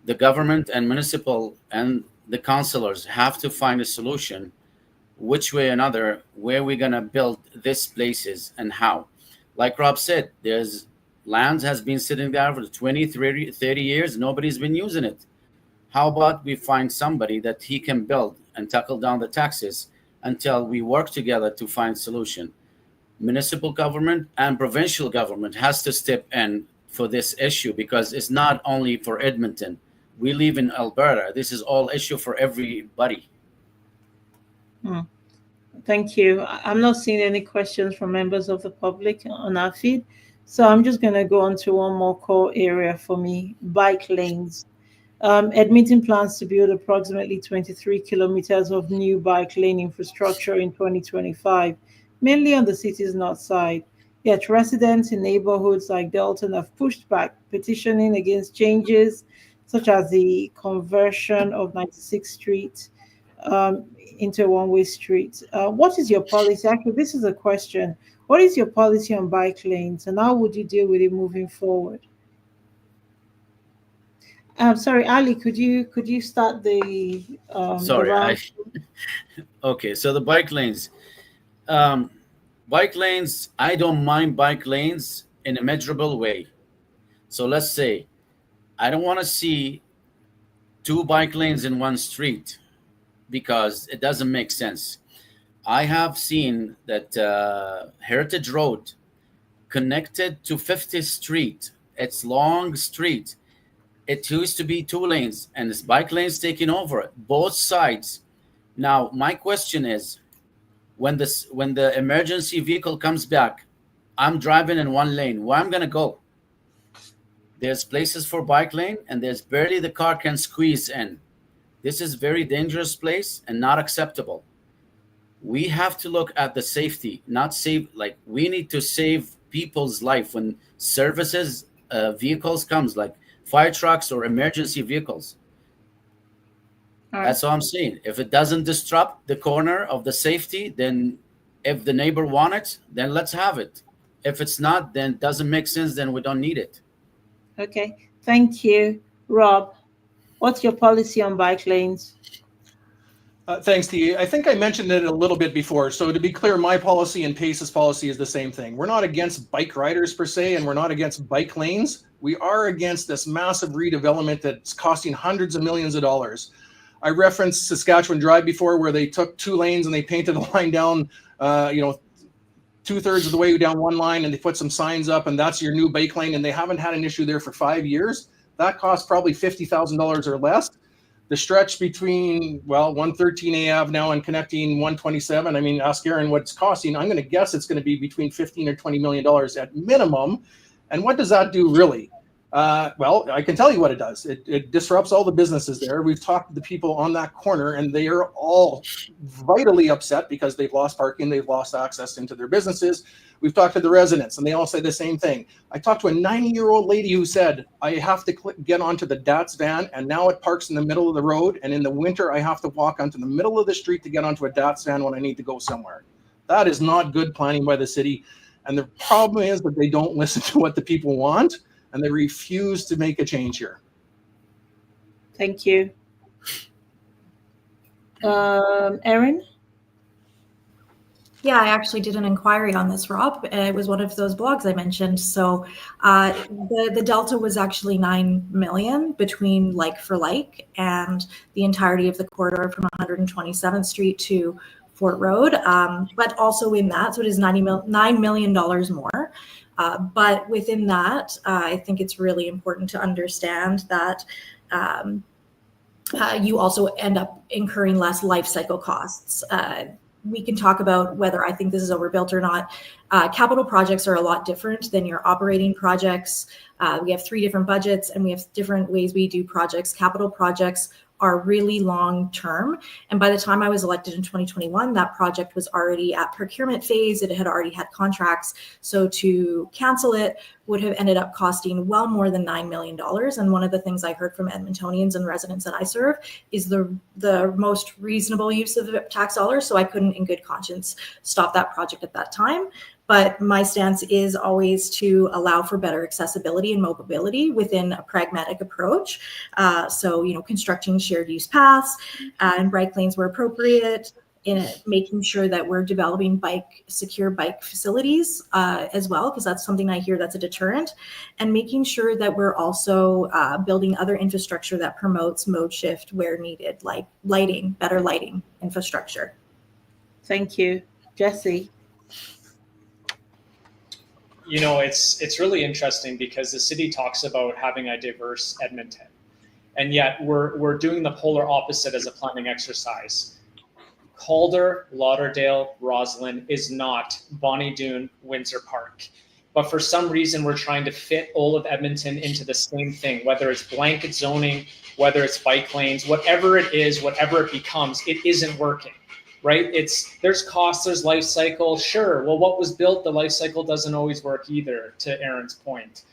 The government and municipal and the councillors have to find a solution, which way or another, where we're gonna build these places and how. Like Rob said, there's lands has been sitting there for 20, 30 years. Nobody's been using it. How about we find somebody that he can build and tackle down the taxes until we work together to find solution. Municipal government and provincial government has to step in for this issue, because it's not only for Edmonton. We live in Alberta. This is all issue for everybody. Thank you. I'm not seeing any questions from members of the public on our feed. So I'm just going to go on to one more core area for me, bike lanes. Edmonton plans to build approximately 23 kilometers of new bike lane infrastructure in 2025, mainly on the city's north side. Yet residents in neighborhoods like Dalton have pushed back, petitioning against changes such as the conversion of 96th Street into a one-way street. What is your policy? Actually, this is a question. What is your policy on bike lanes, and how would you deal with it moving forward? Sorry, Ali, could you start the Sorry, round? okay. So the bike lanes, I don't mind bike lanes in a measurable way. So let's say I don't want to see two bike lanes in one street, because it doesn't make sense. I have seen that Heritage Road connected to 50th Street. It's long street. It used to be two lanes, and this bike lanes taking over both sides. Now, my question is, when the emergency vehicle comes back, I'm driving in one lane. Where I'm gonna go? There's places for bike lane, and there's barely the car can squeeze in. This is very dangerous place and not acceptable. We have to look at the safety, not save, like we need to save people's life when services vehicles comes, like fire trucks or emergency vehicles. All right. That's all I'm saying. If it doesn't disrupt the corner of the safety, then if the neighbor want it, then let's have it. If it's not, then it doesn't make sense, then we don't need it. Okay, thank you. Rob, what's your policy on bike lanes? Thanks, T. I think I mentioned it a little bit before. So to be clear, my policy and PACE's policy is the same thing. We're not against bike riders per se, and we're not against bike lanes. We are against this massive redevelopment that's costing hundreds of millions of dollars. I referenced Saskatchewan Drive before, where they took two lanes and they painted a line down, 2/3 of the way down one line, and they put some signs up, and that's your new bike lane, and they haven't had an issue there for 5 years. That costs probably $50,000 or less. The stretch between, 113 Ave now and connecting 127, I mean, ask Erin what it's costing. I'm going to guess it's going to be between $15 or $20 million at minimum. And what does that do really? I can tell you what it does. It disrupts all the businesses there. We've talked to the people on that corner, and they are all vitally upset because they've lost parking, they've lost access into their businesses. We've talked to the residents, and they all say the same thing. I talked to a 90-year-old lady who said, I have to get onto the DATS van, and now it parks in the middle of the road, and in the winter, I have to walk onto the middle of the street to get onto a DATS van when I need to go somewhere. That is not good planning by the city, and the problem is that they don't listen to what the people want, and they refuse to make a change here. Thank you. Erin? Yeah, I actually did an inquiry on this, Rob. It was one of those blogs I mentioned. So the delta was actually 9 million between like for like, and the entirety of the corridor from 127th Street to Fort Road. But also in that, so it is $9 million more. But within that, I think it's really important to understand that you also end up incurring less life cycle costs. We can talk about whether I think this is overbuilt or not. Capital projects are a lot different than your operating projects. We have 3 different budgets and we have different ways we do projects. Capital projects are really long term. And by the time I was elected in 2021, that project was already at procurement phase. It had already had contracts. So to cancel it would have ended up costing well more than $9 million. And one of the things I heard from Edmontonians and residents that I serve is the most reasonable use of the tax dollars. So I couldn't in good conscience stop that project at that time. But my stance is always to allow for better accessibility and mobility within a pragmatic approach. So, constructing shared use paths and bike lanes where appropriate, in making sure that we're developing secure bike facilities as well, because that's something I hear that's a deterrent, and making sure that we're also building other infrastructure that promotes mode shift where needed, like better lighting infrastructure. Thank you. Jesse? It's really interesting because the city talks about having a diverse Edmonton, and yet we're doing the polar opposite as a planning exercise. Calder, Lauderdale, Roslyn is not Bonnie Doon, Windsor Park. But for some reason, we're trying to fit all of Edmonton into the same thing, whether it's blanket zoning, whether it's bike lanes, whatever it is, whatever it becomes, it isn't working. Right? There's costs, there's life cycle. Sure. Well, what was built, the life cycle doesn't always work either, to Erin's point.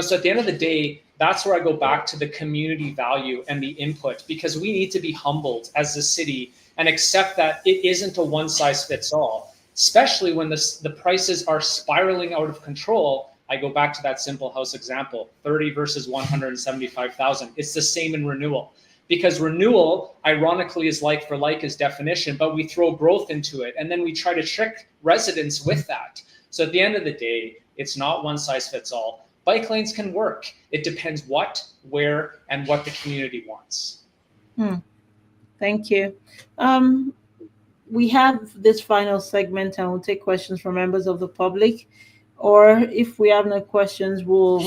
So at the end of the day, that's where I go back to the community value and the input, because we need to be humbled as a city and accept that it isn't a one size fits all, especially when the prices are spiraling out of control. I go back to that simple house example, 30 versus 175,000. It's the same in renewal. Because renewal, ironically, is like for like as definition, but we throw growth into it. And then we try to trick residents with that. So at the end of the day, it's not one size fits all. Bike lanes can work. It depends what, where, and what the community wants. Thank you. We have this final segment and we'll take questions from members of the public. Or if we have no questions, we'll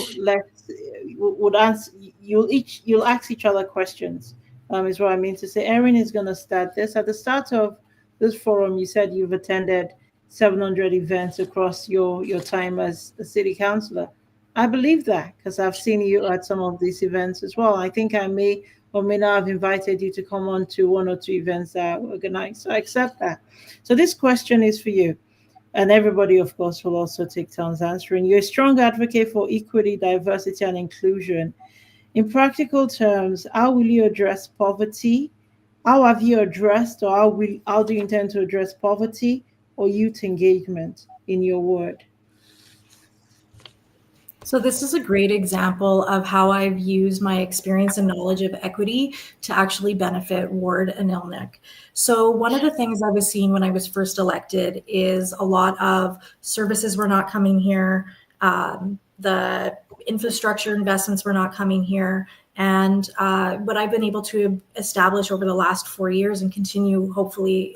answer. You'll ask each other questions. Is what I mean to say. Erin is going to start this. At the start of this forum, you said you've attended 700 events across your time as a city councillor. I believe that because I've seen you at some of these events as well. I think I may or may not have invited you to come on to 1 or 2 events that are organized. So I accept that. So this question is for you. And everybody, of course, will also take turns answering. You're a strong advocate for equity, diversity, and inclusion. In practical terms, how will you address poverty? How have you addressed, or how do you intend to address poverty or youth engagement in your ward? So this is a great example of how I've used my experience and knowledge of equity to actually benefit Ward Anirniq. So one of the things I was seeing when I was first elected is a lot of services were not coming here. The infrastructure investments were not coming here. And what I've been able to establish over the last 4 years and continue hopefully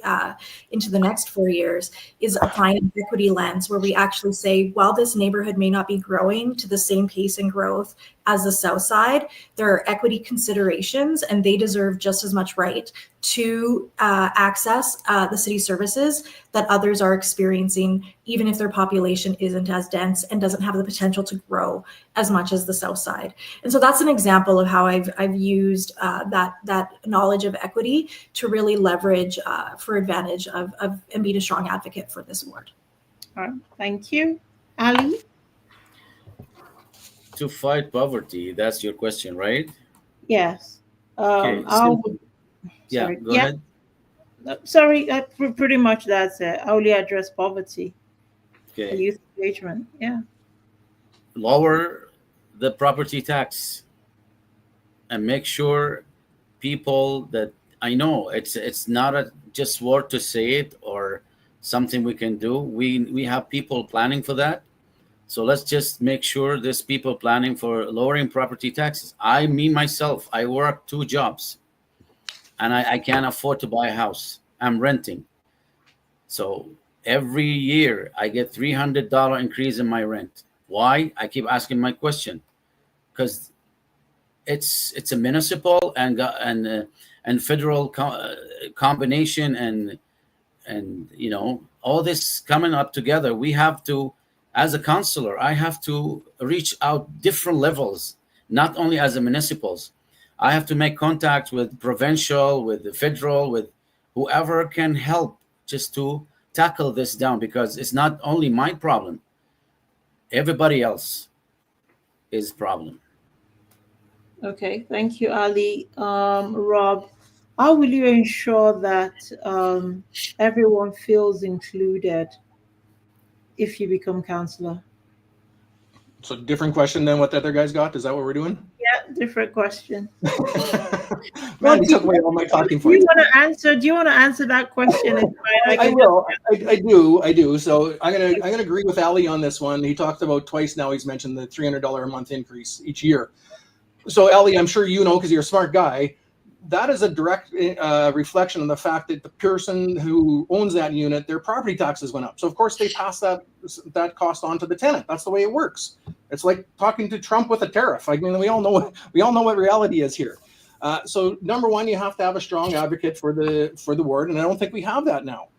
into the next 4 years is applying an equity lens where we actually say, while this neighborhood may not be growing to the same pace and growth as the South Side, there are equity considerations and they deserve just as much right to access the city services that others are experiencing, even if their population isn't as dense and doesn't have the potential to grow as much as the South Side. And so that's an example of how I've used that knowledge of equity to really leverage for advantage of and being a strong advocate for this ward. All right, thank you. Ali? To fight poverty, that's your question, right? Yes. Okay. Sorry. Go ahead. Sorry, pretty much that's it. How will you address poverty? Okay. Youth engagement. Yeah. Lower the property tax and make sure people that I know it's not a just word to say it or something we can do. We have people planning for that. So let's just make sure there's people planning for lowering property taxes. Myself, I work 2 jobs and I can't afford to buy a house. I'm renting. So every year I get $300 increase in my rent. Why? I keep asking my question. Because it's a municipal and federal combination, and all this coming up together. We have to, as a counselor, I have to reach out different levels, not only as a municipals. I have to make contact with provincial, with the federal, with whoever can help just to tackle this down, because it's not only my problem. Everybody else is problem. Okay, thank you, Ali. Rob, how will you ensure that everyone feels included if you become counselor? So different question than what the other guys got. Is that what we're doing? Yeah, different question. Man, you took away all my talking Do you points. want to answer? Do you want to answer that question? I will. I do. So I'm gonna agree with Ali on this one. He talked about twice now. He's mentioned the $300 a month increase each year. So Ali, I'm sure you know, because you're a smart guy, that is a direct reflection of the fact that the person who owns that unit, their property taxes went up. So of course they pass that cost on to the tenant. That's the way it works. It's like talking to Trump with a tariff. I mean, we all know what reality is here. So number one, you have to have a strong advocate for the ward, and I don't think we have that now.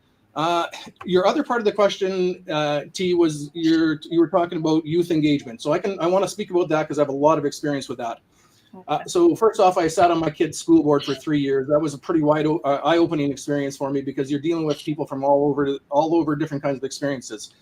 Your other part of the question, T, was you were talking about youth engagement. So I want to speak about that because I have a lot of experience with that. So first off, I sat on my kid's school board for 3 years. That was a pretty wide eye-opening experience for me, because you're dealing with people from all over different kinds of experiences.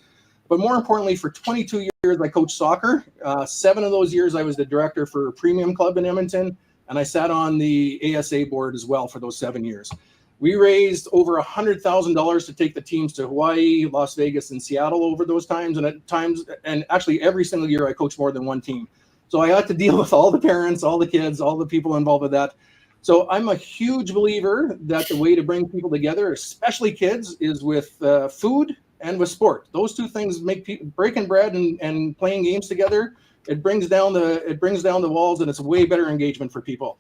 But more importantly, for 22 years, I coached soccer. 7 of those years, I was the director for a premium club in Edmonton, and I sat on the ASA board as well for those 7 years. We raised over $100,000 to take the teams to Hawaii, Las Vegas, and Seattle over those times. And actually every single year I coached more than one team. So I had to deal with all the parents, all the kids, all the people involved with that. So I'm a huge believer that the way to bring people together, especially kids, is with food and with sport. Those two things make people breaking bread and playing games together. It brings down the walls, and it's way better engagement for people.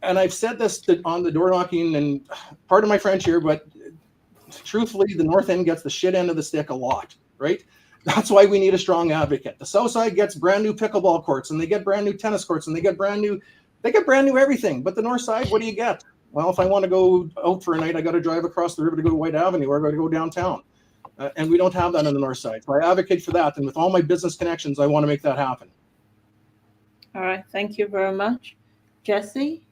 And I've said this on the door knocking, and part of my French here, but truthfully, the North End gets the shit end of the stick a lot, right? That's why we need a strong advocate. The South Side gets brand new pickleball courts, and they get brand new tennis courts, and they get brand new everything. But the North Side, what do you get? Well, if I want to go out for a night, I got to drive across the river to go to White Avenue, or I got to go downtown. And we don't have that on the North Side. So I advocate for that. And with all my business connections, I want to make that happen. All right. Thank you very much. Jesse?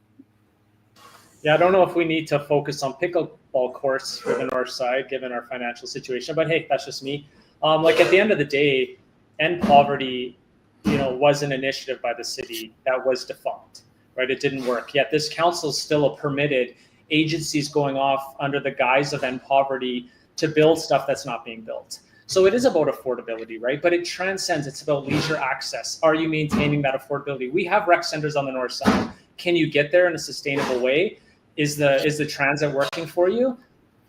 Yeah, I don't know if we need to focus on pickleball courts for the North Side, given our financial situation, but hey, that's just me. Like at the end of the day, end poverty, was an initiative by the city that was defunct, right? It didn't work. Yet this council is still a permitted agencies going off under the guise of end poverty to build stuff that's not being built. So it is about affordability, right? But it transcends. It's about leisure access. Are you maintaining that affordability? We have rec centers on the North Side. Can you get there in a sustainable way? Is the transit working for you?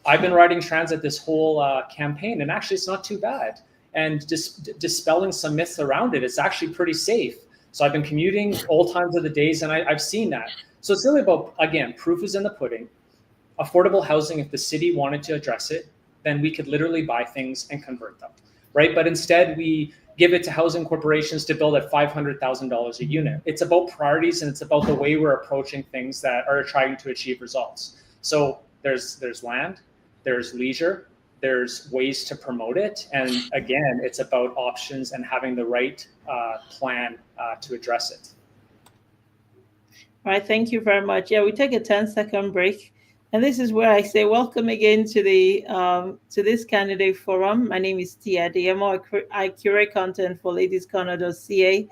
I've been riding transit this whole campaign, and actually it's not too bad. And dispelling some myths around it, it's actually pretty safe. So I've been commuting all times of the days, and I've seen that. So it's really about, again, proof is in the pudding. Affordable housing, if the city wanted to address it, then we could literally buy things and convert them, right? But instead, we give it to housing corporations to build at $500,000 a unit. It's about priorities, and it's about the way we're approaching things that are trying to achieve results. So there's land, there's leisure, there's ways to promote it. And again, it's about options and having the right plan to address it. All right, thank you very much. Yeah, we take a 10-second break. And this is where I say welcome again to the to this candidate forum. My name is Tia Diemo. I curate content for ladiescorner.ca,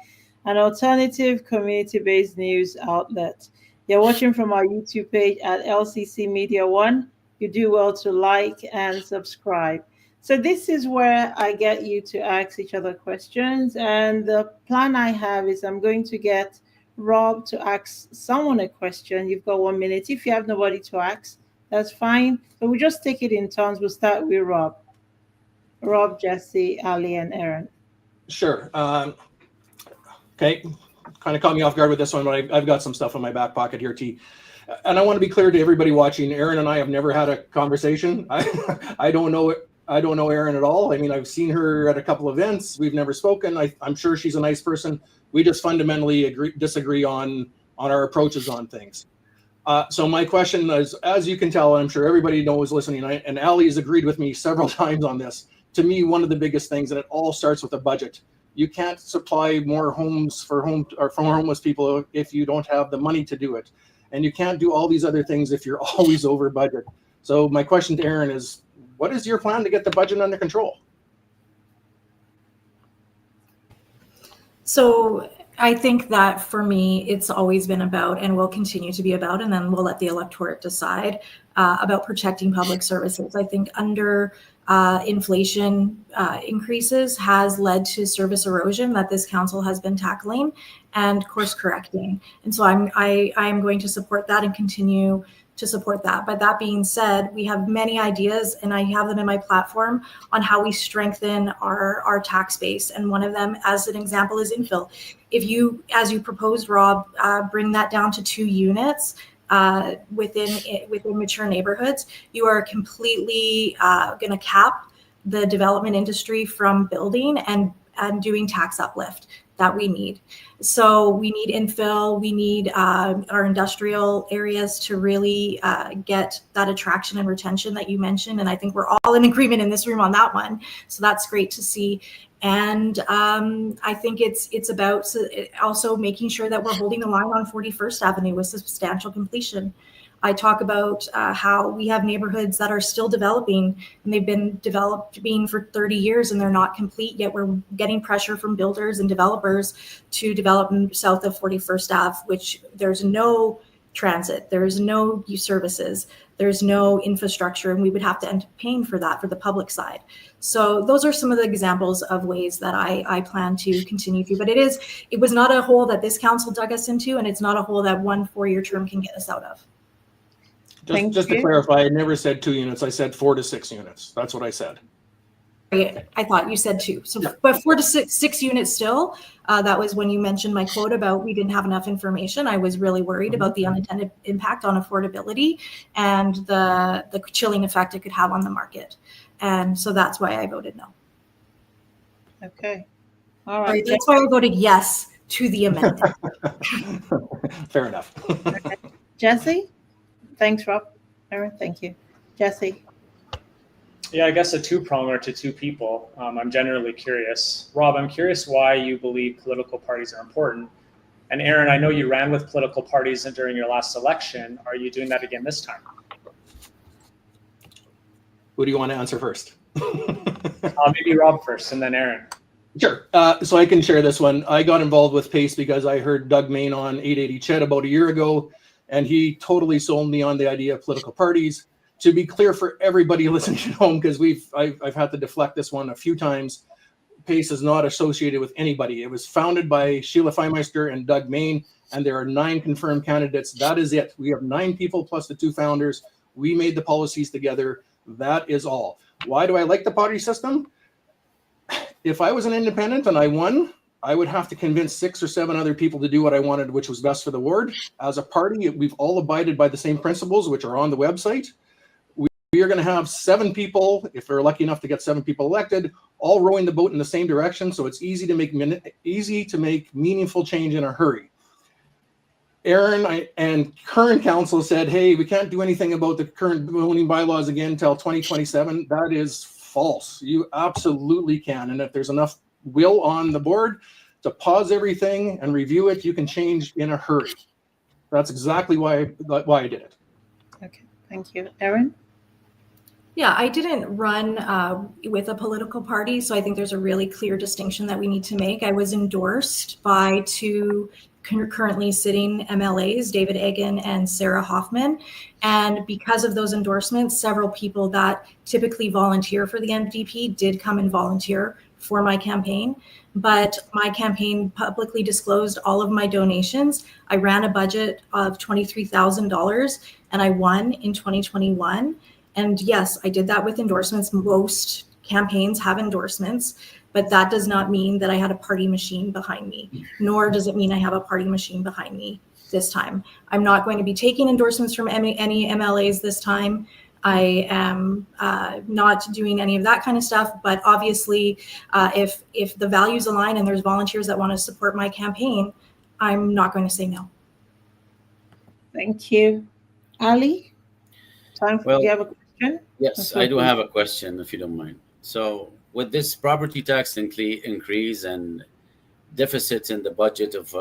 an alternative community-based news outlet. You're watching from our YouTube page at LCCMedia 1. You do well to like and subscribe. So this is where I get you to ask each other questions. And the plan I have is I'm going to get Rob to ask someone a question. You've got 1 minute. If you have nobody to ask, that's fine. But we'll just take it in turns. We'll start with Rob. Rob, Jesse, Ali, and Erin. Sure. Okay. Kind of caught me off guard with this one, but I've got some stuff in my back pocket here, T. And I want to be clear to everybody watching. Erin and I have never had a conversation. I don't know Erin at all. I mean, I've seen her at a couple events. We've never spoken. I'm sure she's a nice person. We just fundamentally disagree on on our approaches on things. So my question is, as you can tell, I'm sure everybody knows listening, and Ali has agreed with me several times on this. To me, one of the biggest things, and it all starts with a budget. You can't supply more homes for homeless people if you don't have the money to do it. And you can't do all these other things if you're always over budget. So my question to Erin is, what is your plan to get the budget under control? So I think that for me, it's always been about, and will continue to be about, and then we'll let the electorate decide, about protecting public services. I think under inflation increases has led to service erosion that this council has been tackling and course correcting. And so I'm going to support that and continue to support that. But that being said, we have many ideas, and I have them in my platform on how we strengthen our tax base. And one of them, as an example, is Infill. If you, as you proposed, Rob, bring that down to 2 units within mature neighborhoods, you are completely going to cap the development industry from building and doing tax uplift that we need. So we need infill, we need our industrial areas to really get that attraction and retention that you mentioned. And I think we're all in agreement in this room on that one. So that's great to see. And I think it's about also making sure that we're holding the line on 41st Avenue with substantial completion. I talk about how we have neighborhoods that are still developing, and they've been developing for 30 years and they're not complete yet. We're getting pressure from builders and developers to develop south of 41st Ave, which there's no transit, there's no services, there's no infrastructure, and we would have to end up paying for that for the public side. So those are some of the examples of ways that I plan to continue to. But it was not a hole that this council dug us into, and it's not a hole that one 4-year term can get us out of. Just to clarify, I never said 2 units. I said 4 to 6 units. That's what I said. I thought you said 2. So, yeah. But 4 to 6 units still. That was when you mentioned my quote about we didn't have enough information. I was really worried about the unintended impact on affordability and the chilling effect it could have on the market. And so that's why I voted no. Okay. All right. That's why I voted yes to the amendment. Fair enough. Okay. Jesse? Thanks, Rob. Erin, thank you. Jesse? Yeah, I guess a two-pronger to 2 people. I'm generally curious. Rob, I'm curious why you believe political parties are important. And Erin, I know you ran with political parties during your last election. Are you doing that again this time? Who do you want to answer first? Maybe Rob first and then Erin. Sure. So I can share this one. I got involved with PACE because I heard Doug Main on 880 Chet about a year ago, and he totally sold me on the idea of political parties. To be clear for everybody listening at home, because I've had to deflect this one a few times, PACE is not associated with anybody. It was founded by Sheila Feimeister and Doug Main, and there are 9 confirmed candidates. That is it. We have 9 people plus the 2 founders. We made the policies together. That is all. Why do I like the party system? If I was an independent and I won, I would have to convince 6 or 7 other people to do what I wanted, which was best for the ward. As a party, we've all abided by the same principles, which are on the website. We are going to have 7 people, if we're lucky enough to get 7 people elected, all rowing the boat in the same direction. So it's easy to make meaningful change in a hurry. Erin and current council said, hey, we can't do anything about the current zoning bylaws again until 2027. That is false. You absolutely can. And if there's enough will on the board to pause everything and review it, you can change in a hurry. That's exactly why I did it. Okay, thank you. Erin? Yeah, I didn't run with a political party, so I think there's a really clear distinction that we need to make. I was endorsed by 2 currently sitting MLAs, David Egan and Sarah Hoffman. And because of those endorsements, several people that typically volunteer for the NDP did come and volunteer for my campaign. But my campaign publicly disclosed all of my donations. I ran a budget of $23,000 and I won in 2021. And yes, I did that with endorsements. Most campaigns have endorsements, but that does not mean that I had a party machine behind me, nor does it mean I have a party machine behind me this time. I'm not going to be taking endorsements from any MLAs this time. I am not doing any of that kind of stuff, but obviously if the values align and there's volunteers that want to support my campaign, I'm not going to say no. Thank you. Ali, time for, do you have a question? Yes, I do have a question, if you don't mind. So, with this property tax increase and deficits in the budget of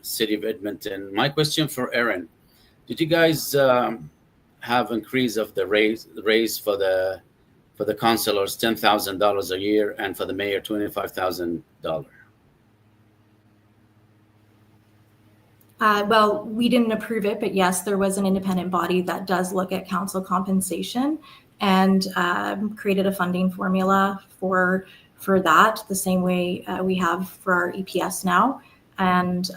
City of Edmonton, my question for Erin: did you guys have increase of the raise for the councilors $10,000 a year, and for the mayor $25,000? Well, we didn't approve it, but yes, there was an independent body that does look at council compensation and created a funding formula for that, the same way we have for our EPS now. And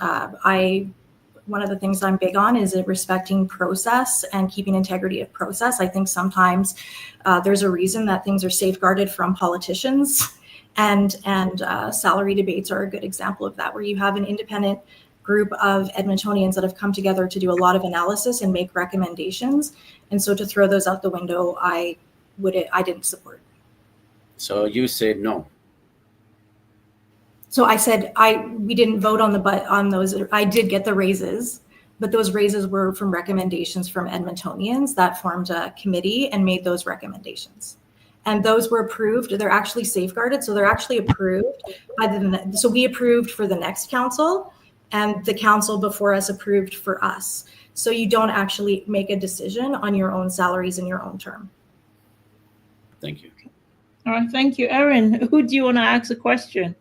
one of the things I'm big on is respecting process and keeping integrity of process. I think sometimes there's a reason that things are safeguarded from politicians, and salary debates are a good example of that, where you have an independent group of Edmontonians that have come together to do a lot of analysis and make recommendations. And so to throw those out the window, I didn't support. So you said no. So I said we didn't vote on those. I did get the raises, but those raises were from recommendations from Edmontonians that formed a committee and made those recommendations. And those were approved. They're actually safeguarded, so they're actually approved so we approved for the next council, and the council before us approved for us. So you don't actually make a decision on your own salaries in your own term. Thank you. All right, thank you. Erin, who do you want to ask a question?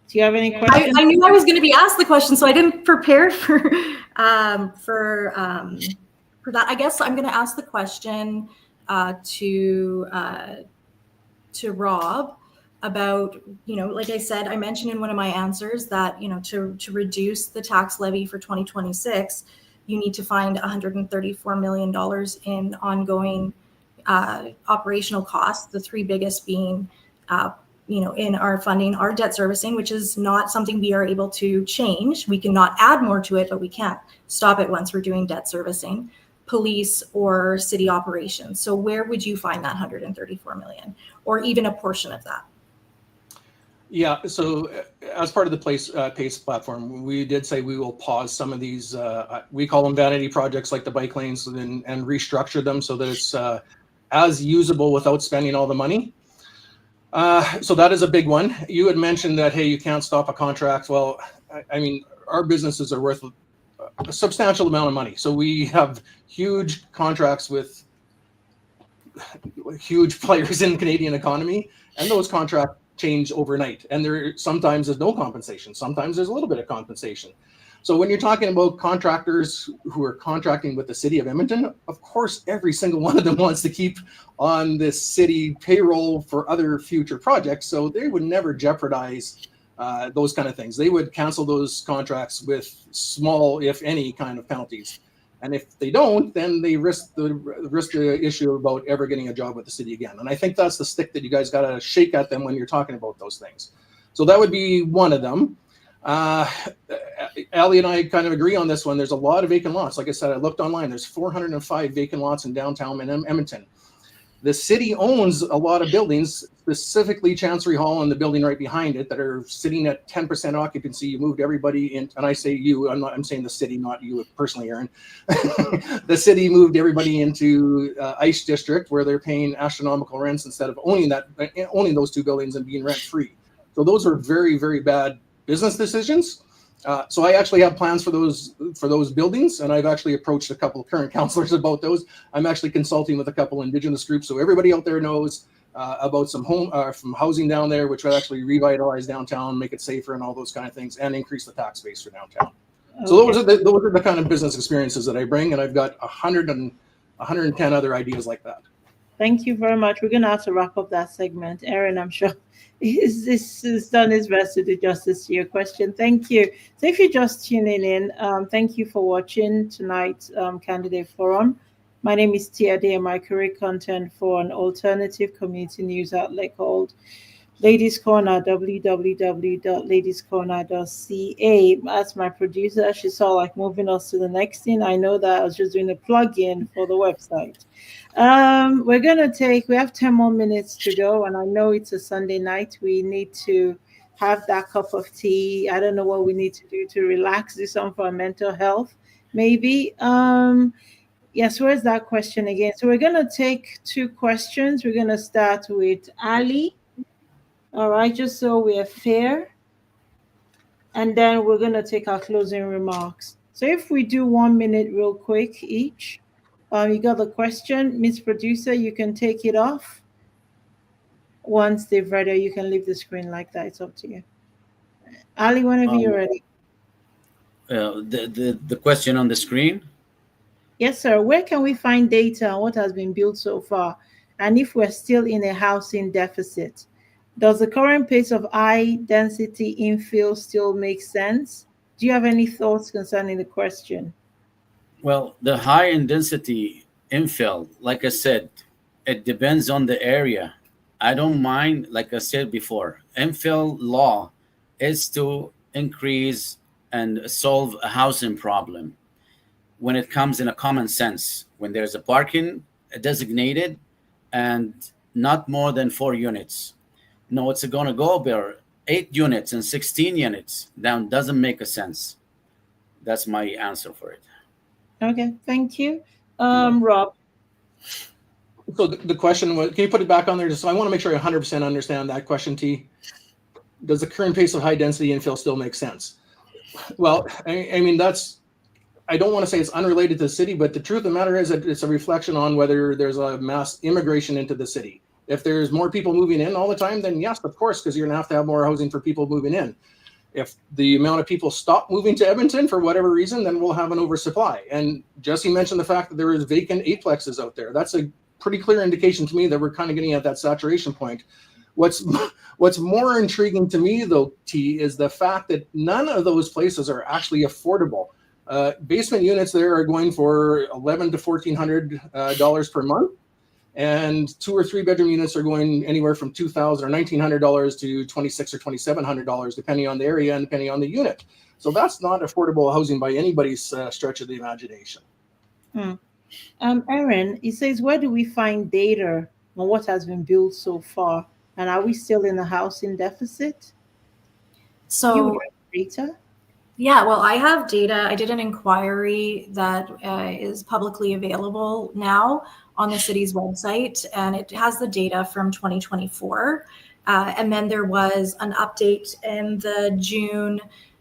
Do you have any questions? I knew I was going to be asked the question, so I didn't prepare for that. I guess I'm going to ask the question to Rob about, like I said, I mentioned in one of my answers that, to reduce the tax levy for 2026, you need to find $134 million in ongoing operational costs, the three biggest being, in our funding, our debt servicing, which is not something we are able to change. We cannot add more to it, but we can't stop it once we're doing debt servicing, police or city operations. So where would you find that $134 million, or even a portion of that? Yeah, so as part of the PACE platform, we did say we will pause some of these, we call them vanity projects like the bike lanes, and restructure them so that it's as usable without spending all the money. So that is a big one. You had mentioned that, hey, you can't stop a contract. Well, I mean, our businesses are worth a substantial amount of money. So we have huge contracts with huge players in the Canadian economy, and those contracts change overnight. And sometimes there's no compensation. Sometimes there's a little bit of compensation. So when you're talking about contractors who are contracting with the city of Edmonton, of course, every single one of them wants to keep on this city payroll for other future projects. So they would never jeopardize those kind of things. They would cancel those contracts with small, if any, kind of penalties. And if they don't, then they risk the issue about ever getting a job with the city again. And I think that's the stick that you guys got to shake at them when you're talking about those things. So that would be one of them. Ali and I kind of agree on this one. There's a lot of vacant lots. Like I said, I looked online. There's 405 vacant lots in downtown Edmonton. The city owns a lot of buildings, specifically Chancery Hall and the building right behind it, that are sitting at 10% occupancy. You moved everybody in, and I say you, I'm saying the city, not you personally, Erin. The city moved everybody into Ice District, where they're paying astronomical rents instead of owning those two buildings and being rent free. So those are very, very bad business decisions. So I actually have plans for those buildings, and I've actually approached a couple of current councillors about those. I'm actually consulting with a couple Indigenous groups, so everybody out there knows about some housing down there, which would actually revitalize downtown, make it safer, and all those kind of things, and increase the tax base for downtown. Okay. So those are the kind of business experiences that I bring, and I've got 110 other ideas like that. Thank you very much. We're going to have to wrap up that segment. Erin, I'm sure he's done his best to do justice to your question. Thank you. So if you're just tuning in, thank you for watching tonight's Candidate Forum. My name is Tia Day, and my career content for an alternative community news outlet called Ladies Corner, www.ladiescorner.ca. That's my producer. She saw like moving us to the next thing. I know that I was just doing a plug-in for the website. We have 10 more minutes to go, and I know it's a Sunday night. We need to have that cup of tea. I don't know what we need to do to relax, do something for our mental health, maybe. Yes, where's that question again? So we're gonna take two questions. We're gonna start with Ali. All right, just so we're fair. And then we're gonna take our closing remarks. So if we do 1 minute real quick each, you got the question, Miss Producer, you can take it off. Once they've read it, you can leave the screen like that. It's up to you. Ali, whenever you're ready. The question on the screen. Yes, sir. Where can we find data on what has been built so far? And if we're still in a housing deficit, does the current pace of high density infill still make sense? Do you have any thoughts concerning the question? Well, the high intensity infill, like I said, it depends on the area. I don't mind, like I said before, infill law is to increase and solve a housing problem when it comes in a common sense, when there's a parking designated and not more than 4 units. No, it's going to go there 8 units and 16 units. That doesn't make a sense. That's my answer for it. Okay, thank you. Rob. So the question was, can you put it back on there? Just so I want to make sure I 100% understand that question, T. Does the current pace of high density infill still make sense? Well, I mean, I don't want to say it's unrelated to the city, but the truth of the matter is that it's a reflection on whether there's a mass immigration into the city. If there's more people moving in all the time, then yes, of course, because you're going to have more housing for people moving in. If the amount of people stop moving to Edmonton for whatever reason, then we'll have an oversupply. And Jesse mentioned the fact that there is vacant eightplexes out there. That's a pretty clear indication to me that we're kind of getting at that saturation point. What's more intriguing to me, though, T, is the fact that none of those places are actually affordable. Basement units there are going for $1,100 to $1,400 per month, and 2 or 3 bedroom units are going anywhere from $2,000 or $1,900 to $2,600 or $2,700, depending on the area and depending on the unit. So that's not affordable housing by anybody's stretch of the imagination. Erin, he says, where do we find data on what has been built so far? And are we still in the housing deficit? So, you have data? Yeah, well, I have data. I did an inquiry that is publicly available now on the city's website, and it has the data from 2024. And then there was an update in the June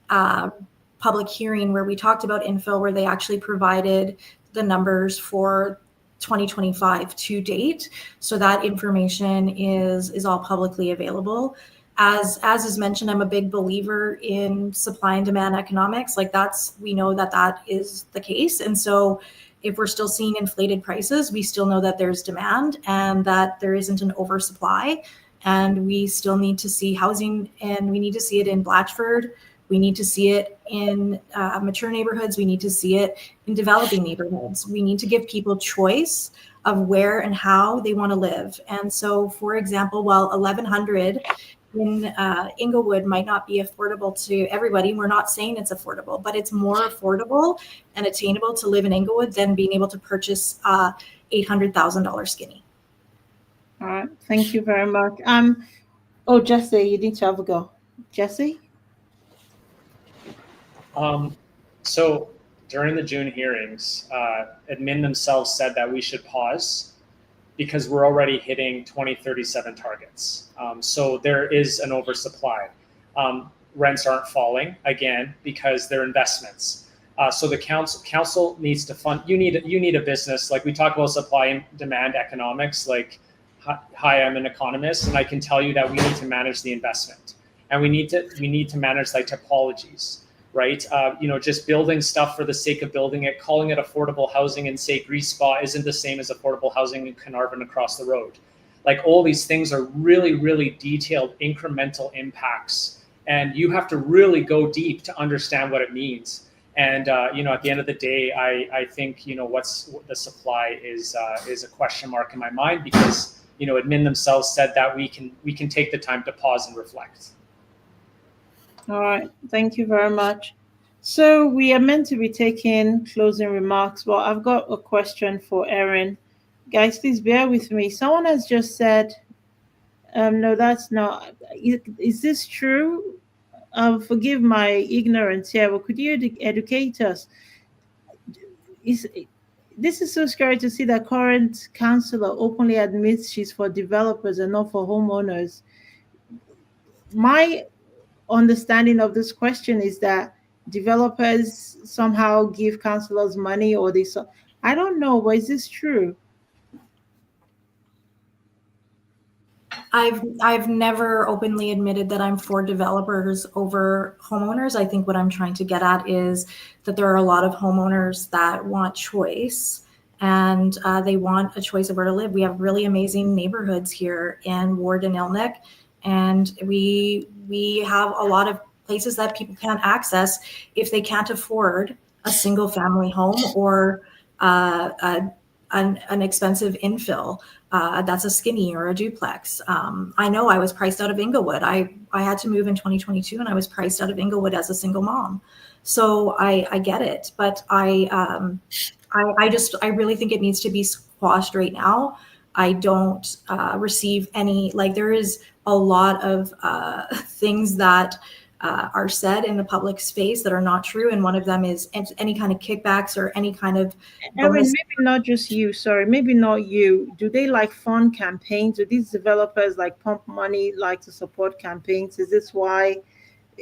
public hearing where we talked about infill, where they actually provided the numbers for 2025 to date. So that information is all publicly available. As is mentioned, I'm a big believer in supply and demand economics. Like we know that is the case. And so if we're still seeing inflated prices, we still know that there's demand and that there isn't an oversupply. And we still need to see housing, and we need to see it in Blatchford. We need to see it in mature neighborhoods. We need to see it in developing neighborhoods. We need to give people choice of where and how they want to live. And so, for example, while 1,100 in Inglewood might not be affordable to everybody, we're not saying it's affordable, but it's more affordable and attainable to live in Inglewood than being able to purchase a $800,000 skinny. All right, thank you very much. Jesse, you need to have a go. Jesse? So during the June hearings, admin themselves said that we should pause because we're already hitting 2037 targets. So there is an oversupply. Rents aren't falling, again, because they're investments. So the council needs to fund, you need a business. Like we talk about supply and demand economics, like, hi, I'm an economist, and I can tell you that we need to manage the investment. And we need to manage like typologies, right? Just building stuff for the sake of building it, calling it affordable housing in, say, Grease Spa isn't the same as affordable housing in Carnarvon across the road. Like all these things are really, really detailed incremental impacts. And you have to really go deep to understand what it means. And, at the end of the day, I think, what's the supply is a question mark in my mind because, admin themselves said that we can take the time to pause and reflect. All right, thank you very much. So we are meant to be taking closing remarks, but I've got a question for Erin. Guys, please bear with me. Someone has just said, No, that's not. Is this true? Forgive my ignorance here, but could you educate us? Is This is so scary to see that current councillor openly admits she's for developers and not for homeowners. My understanding of this question is that developers somehow give councillors money, or I don't know, but is this true? I've never openly admitted that I'm for developers over homeowners. I think what I'm trying to get at is that there are a lot of homeowners that want choice, and they want a choice of where to live. We have really amazing neighborhoods here in Ward and Ilniq, and we have a lot of places that people can't access if they can't afford a single family home or an expensive infill. That's a skinny or a duplex. I know I was priced out of Inglewood. I had to move in 2022, and I was priced out of Inglewood as a single mom. So I get it, but I really think it needs to be squashed right now. I don't receive any, like, there is a lot of things that are said in the public space that are not true, and one of them is any kind of kickbacks or any kind of Erin, maybe not just you, sorry, maybe not you. Do they like fund campaigns? Do these developers like pump money, like to support campaigns? Is this why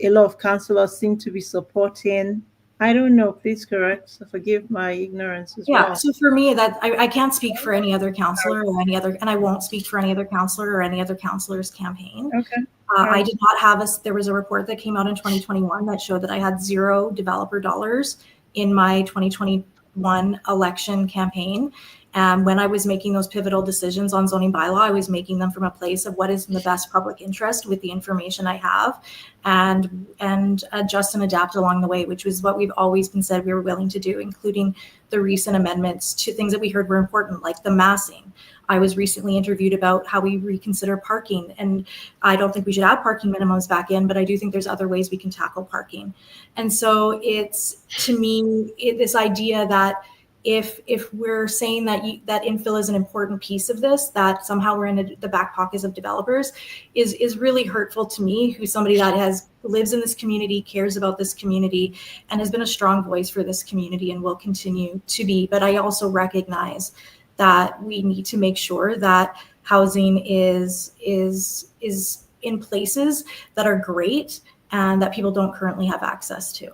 a lot of councillors seem to be supporting? I don't know, please correct. So forgive my ignorance as well. Yeah, so for me, that I can't speak for any other councillor or any other, and I won't speak for any other councillor or any other councillor's campaign. Okay. I did not have there was a report that came out in 2021 that showed that I had zero developer dollars in my 2021 election campaign. And when I was making those pivotal decisions on zoning bylaw, I was making them from a place of what is in the best public interest with the information I have, and adjust and adapt along the way, which was what we've always been said we were willing to do, including the recent amendments to things that we heard were important, like the massing. I was recently interviewed about how we reconsider parking, and I don't think we should add parking minimums back in, but I do think there's other ways we can tackle parking. And so it's, to me, this idea that if we're saying that that infill is an important piece of this, that somehow we're in the back pockets of developers is really hurtful to me, who's somebody that lives in this community, cares about this community, and has been a strong voice for this community and will continue to be. But I also recognize that we need to make sure that housing is in places that are great and that people don't currently have access to.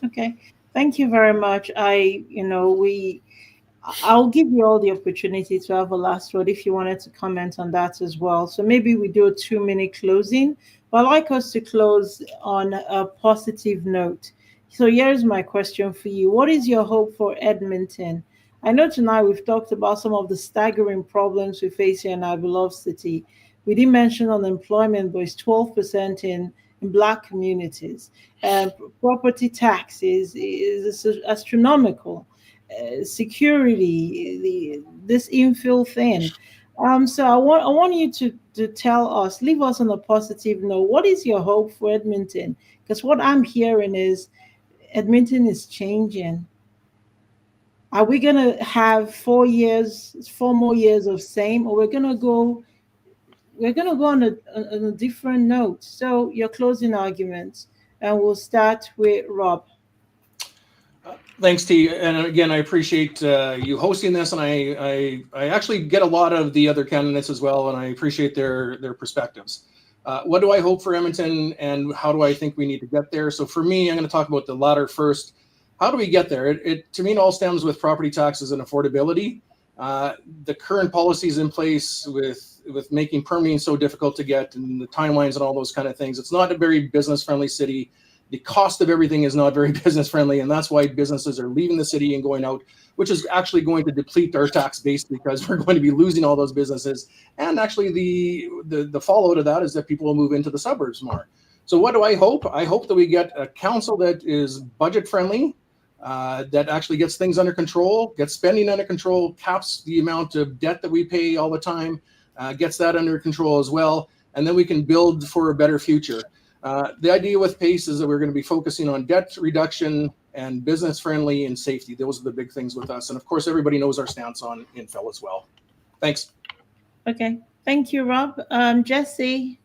Okay. Thank you very much. I'll give you all the opportunity to have a last word if you wanted to comment on that as well. So maybe we do a 2-minute closing, but I'd like us to close on a positive note. So here's my question for you. What is your hope for Edmonton? I know tonight we've talked about some of the staggering problems we face here in our beloved city. We didn't mention unemployment, but it's 12% in Black communities. Property tax is astronomical. Security, this infill thing. So I want you to tell us, leave us on a positive note. What is your hope for Edmonton? Because what I'm hearing is Edmonton is changing. Are we going to have 4 more years of same, or we're going to go on a different note? So your closing arguments, and we'll start with Rob. Thanks, T. And again, I appreciate you hosting this, and I actually get a lot of the other candidates as well, and I appreciate their perspectives. What do I hope for Edmonton, and how do I think we need to get there? So for me, I'm going to talk about the latter first. How do we get there? To me, it all stems with property taxes and affordability. The current policies in place with making permitting so difficult to get, and the timelines and all those kind of things. It's not a very business-friendly city. The cost of everything is not very business-friendly, and that's why businesses are leaving the city and going out, which is actually going to deplete our tax base because we're going to be losing all those businesses. And actually the fallout of that is that people will move into the suburbs more. So what do I hope? I hope that we get a council that is budget-friendly, that actually gets things under control, gets spending under control, caps the amount of debt that we pay all the time, gets that under control as well, and then we can build for a better future. The idea with PACE is that we're going to be focusing on debt reduction and business friendly and safety. Those are the big things with us. And of course, everybody knows our stance on infill as well. Thanks. Okay. Thank you, Rob. Jesse.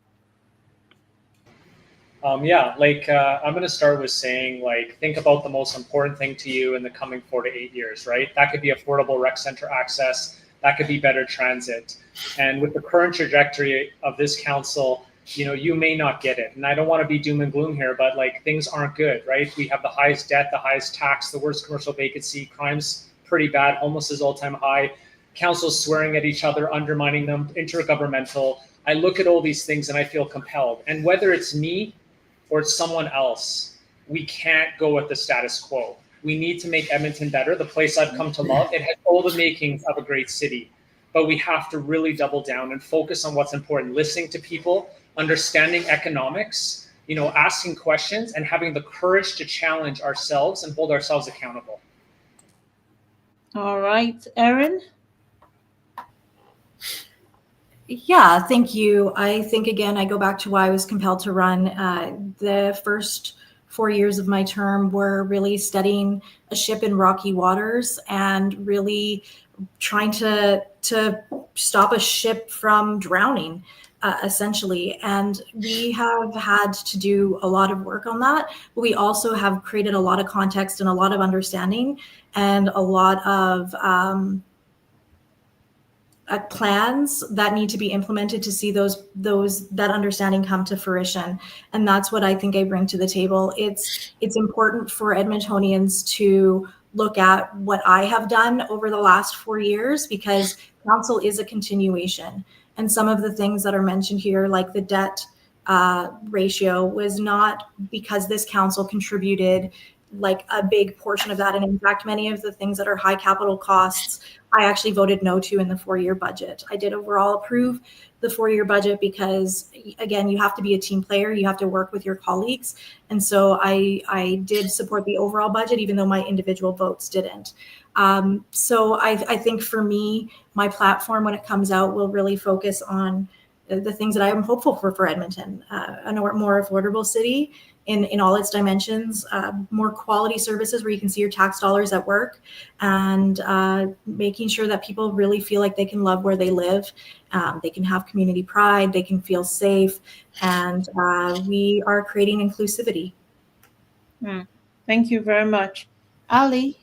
I'm going to start with saying, think about the most important thing to you in the coming 4 to 8 years, right? That could be affordable rec center access. That could be better transit. And with the current trajectory of this council, you may not get it. And I don't want to be doom and gloom here, but things aren't good, right? We have the highest debt, the highest tax, the worst commercial vacancy, crime's pretty bad, homeless is all-time high, councils swearing at each other, undermining them, intergovernmental. I look at all these things and I feel compelled. And whether it's me or it's someone else, we can't go with the status quo. We need to make Edmonton better, the place I've come to love. It has all the makings of a great city, but we have to really double down and focus on what's important, listening to people, understanding economics, asking questions, and having the courage to challenge ourselves and hold ourselves accountable. All right, Erin? Yeah, thank you. I think, again, I go back to why I was compelled to run. The first 4 years of my term were really studying a ship in rocky waters and really trying to stop a ship from drowning, essentially. And we have had to do a lot of work on that. But we also have created a lot of context and a lot of understanding and a lot of plans that need to be implemented to see that understanding come to fruition. And that's what I think I bring to the table. It's important for Edmontonians to look at what I have done over the last 4 years, because council is a continuation. And some of the things that are mentioned here, like the debt ratio, was not because this council contributed like a big portion of that. And in fact, many of the things that are high capital costs, I actually voted no to in the 4-year budget. I did overall approve the 4-year budget because, again, you have to be a team player. You have to work with your colleagues. And so I did support the overall budget, even though my individual votes didn't. So I think for me, my platform when it comes out will really focus on the things that I am hopeful for Edmonton, a more affordable city in all its dimensions, more quality services where you can see your tax dollars at work, and making sure that people really feel like they can love where they live. They can have community pride, they can feel safe, and we are creating inclusivity. Thank you very much. Ali?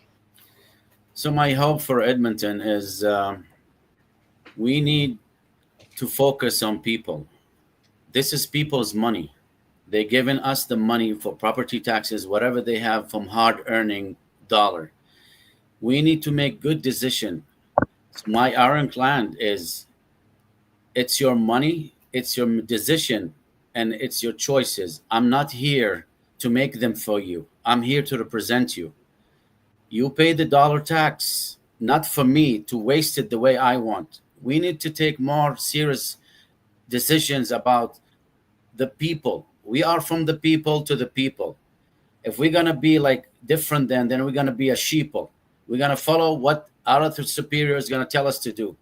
So my hope for Edmonton is we need to focus on people. This is people's money. They're giving us the money for property taxes, whatever they have from hard earning dollar. We need to make good decision. So my iron land is, it's your money, it's your decision, and it's your choices. I'm not here to make them for you. I'm here to represent you. You pay the dollar tax, not for me to waste it the way I want. We need to take more serious decisions about the people. We are from the people to the people. If we're going to be like different, then we're going to be a sheeple. We're going to follow what our superior is going to tell us to do.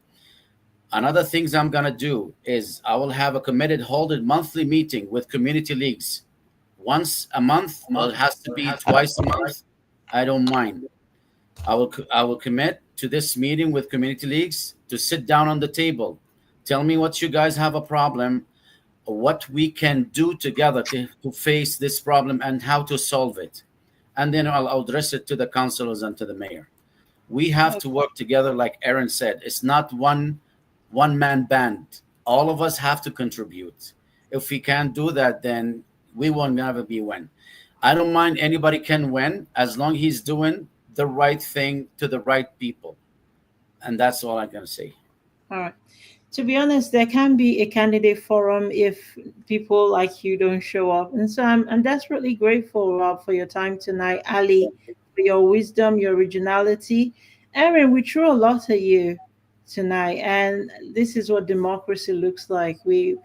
Another things I'm going to do is I will have a committed holding monthly meeting with community leagues. Once a month, or it has to be twice a month. I don't mind. I will commit to this meeting with community leagues to sit down on the table. Tell me what you guys have a problem, what we can do together to face this problem and how to solve it. And then I'll address it to the councillors and to the mayor. We have to work together, like Erin said. It's not one-man band. All of us have to contribute. If we can't do that, then we will never be win. I don't mind, anybody can win as long he's doing the right thing to the right people. And that's all I'm going to say. All right. To be honest, there can be a candidate forum if people like you don't show up. And so I'm desperately grateful, Rob, for your time tonight. Ali, for your wisdom, your originality. Erin, we threw a lot at you tonight. And this is what democracy looks like. We've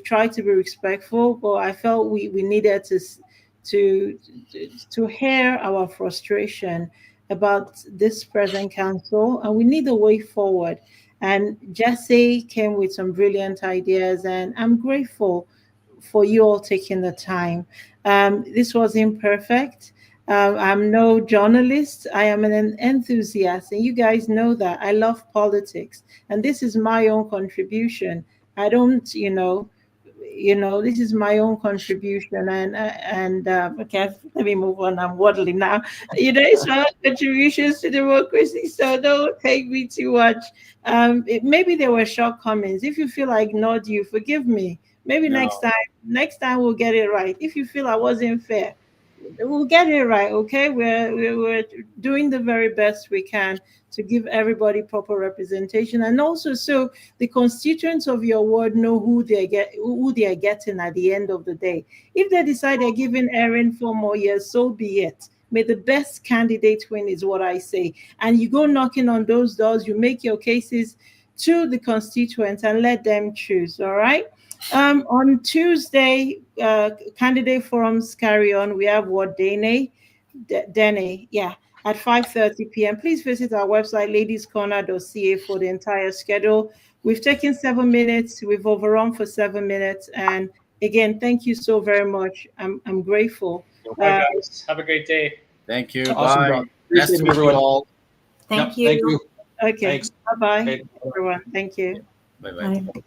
tried to be respectful, but I felt we needed to hear our frustration about this present council, and we need a way forward. And Jesse came with some brilliant ideas, and I'm grateful for you all taking the time. This was imperfect, I'm no journalist. I am an enthusiast, and you guys know that. I love politics, and this is my own contribution. I don't, this is my own contribution, and okay, let me move on. I'm waddling now. It's my own contributions to democracy, so don't take me too much. Maybe there were shortcomings. If you feel I ignored you, forgive me. Maybe No. next time we'll get it right. If you feel I wasn't fair, we'll get it right. Okay, we're doing the very best we can to give everybody proper representation, and also so the constituents of your ward know who they are getting at the end of the day. If they decide they're giving Erin 4 more years, so be it. May the best candidate win, is what I say. And you go knocking on those doors, you make your cases to the constituents and let them choose. All right. On Tuesday, candidate forums carry on. We have what Dene, yeah, at 5:30 p.m. Please visit our website, ladiescorner.ca, for the entire schedule. We've taken 7 minutes. We've overrun for 7 minutes. And again, thank you so very much. I'm grateful. Bye, guys. Have a great day. Thank you. Awesome, Bye. Rob. Appreciate it, everyone. Thank Yep, you. Thank you. Okay. Thanks. Bye-bye, Okay. everyone. Thank you. Bye bye. Bye.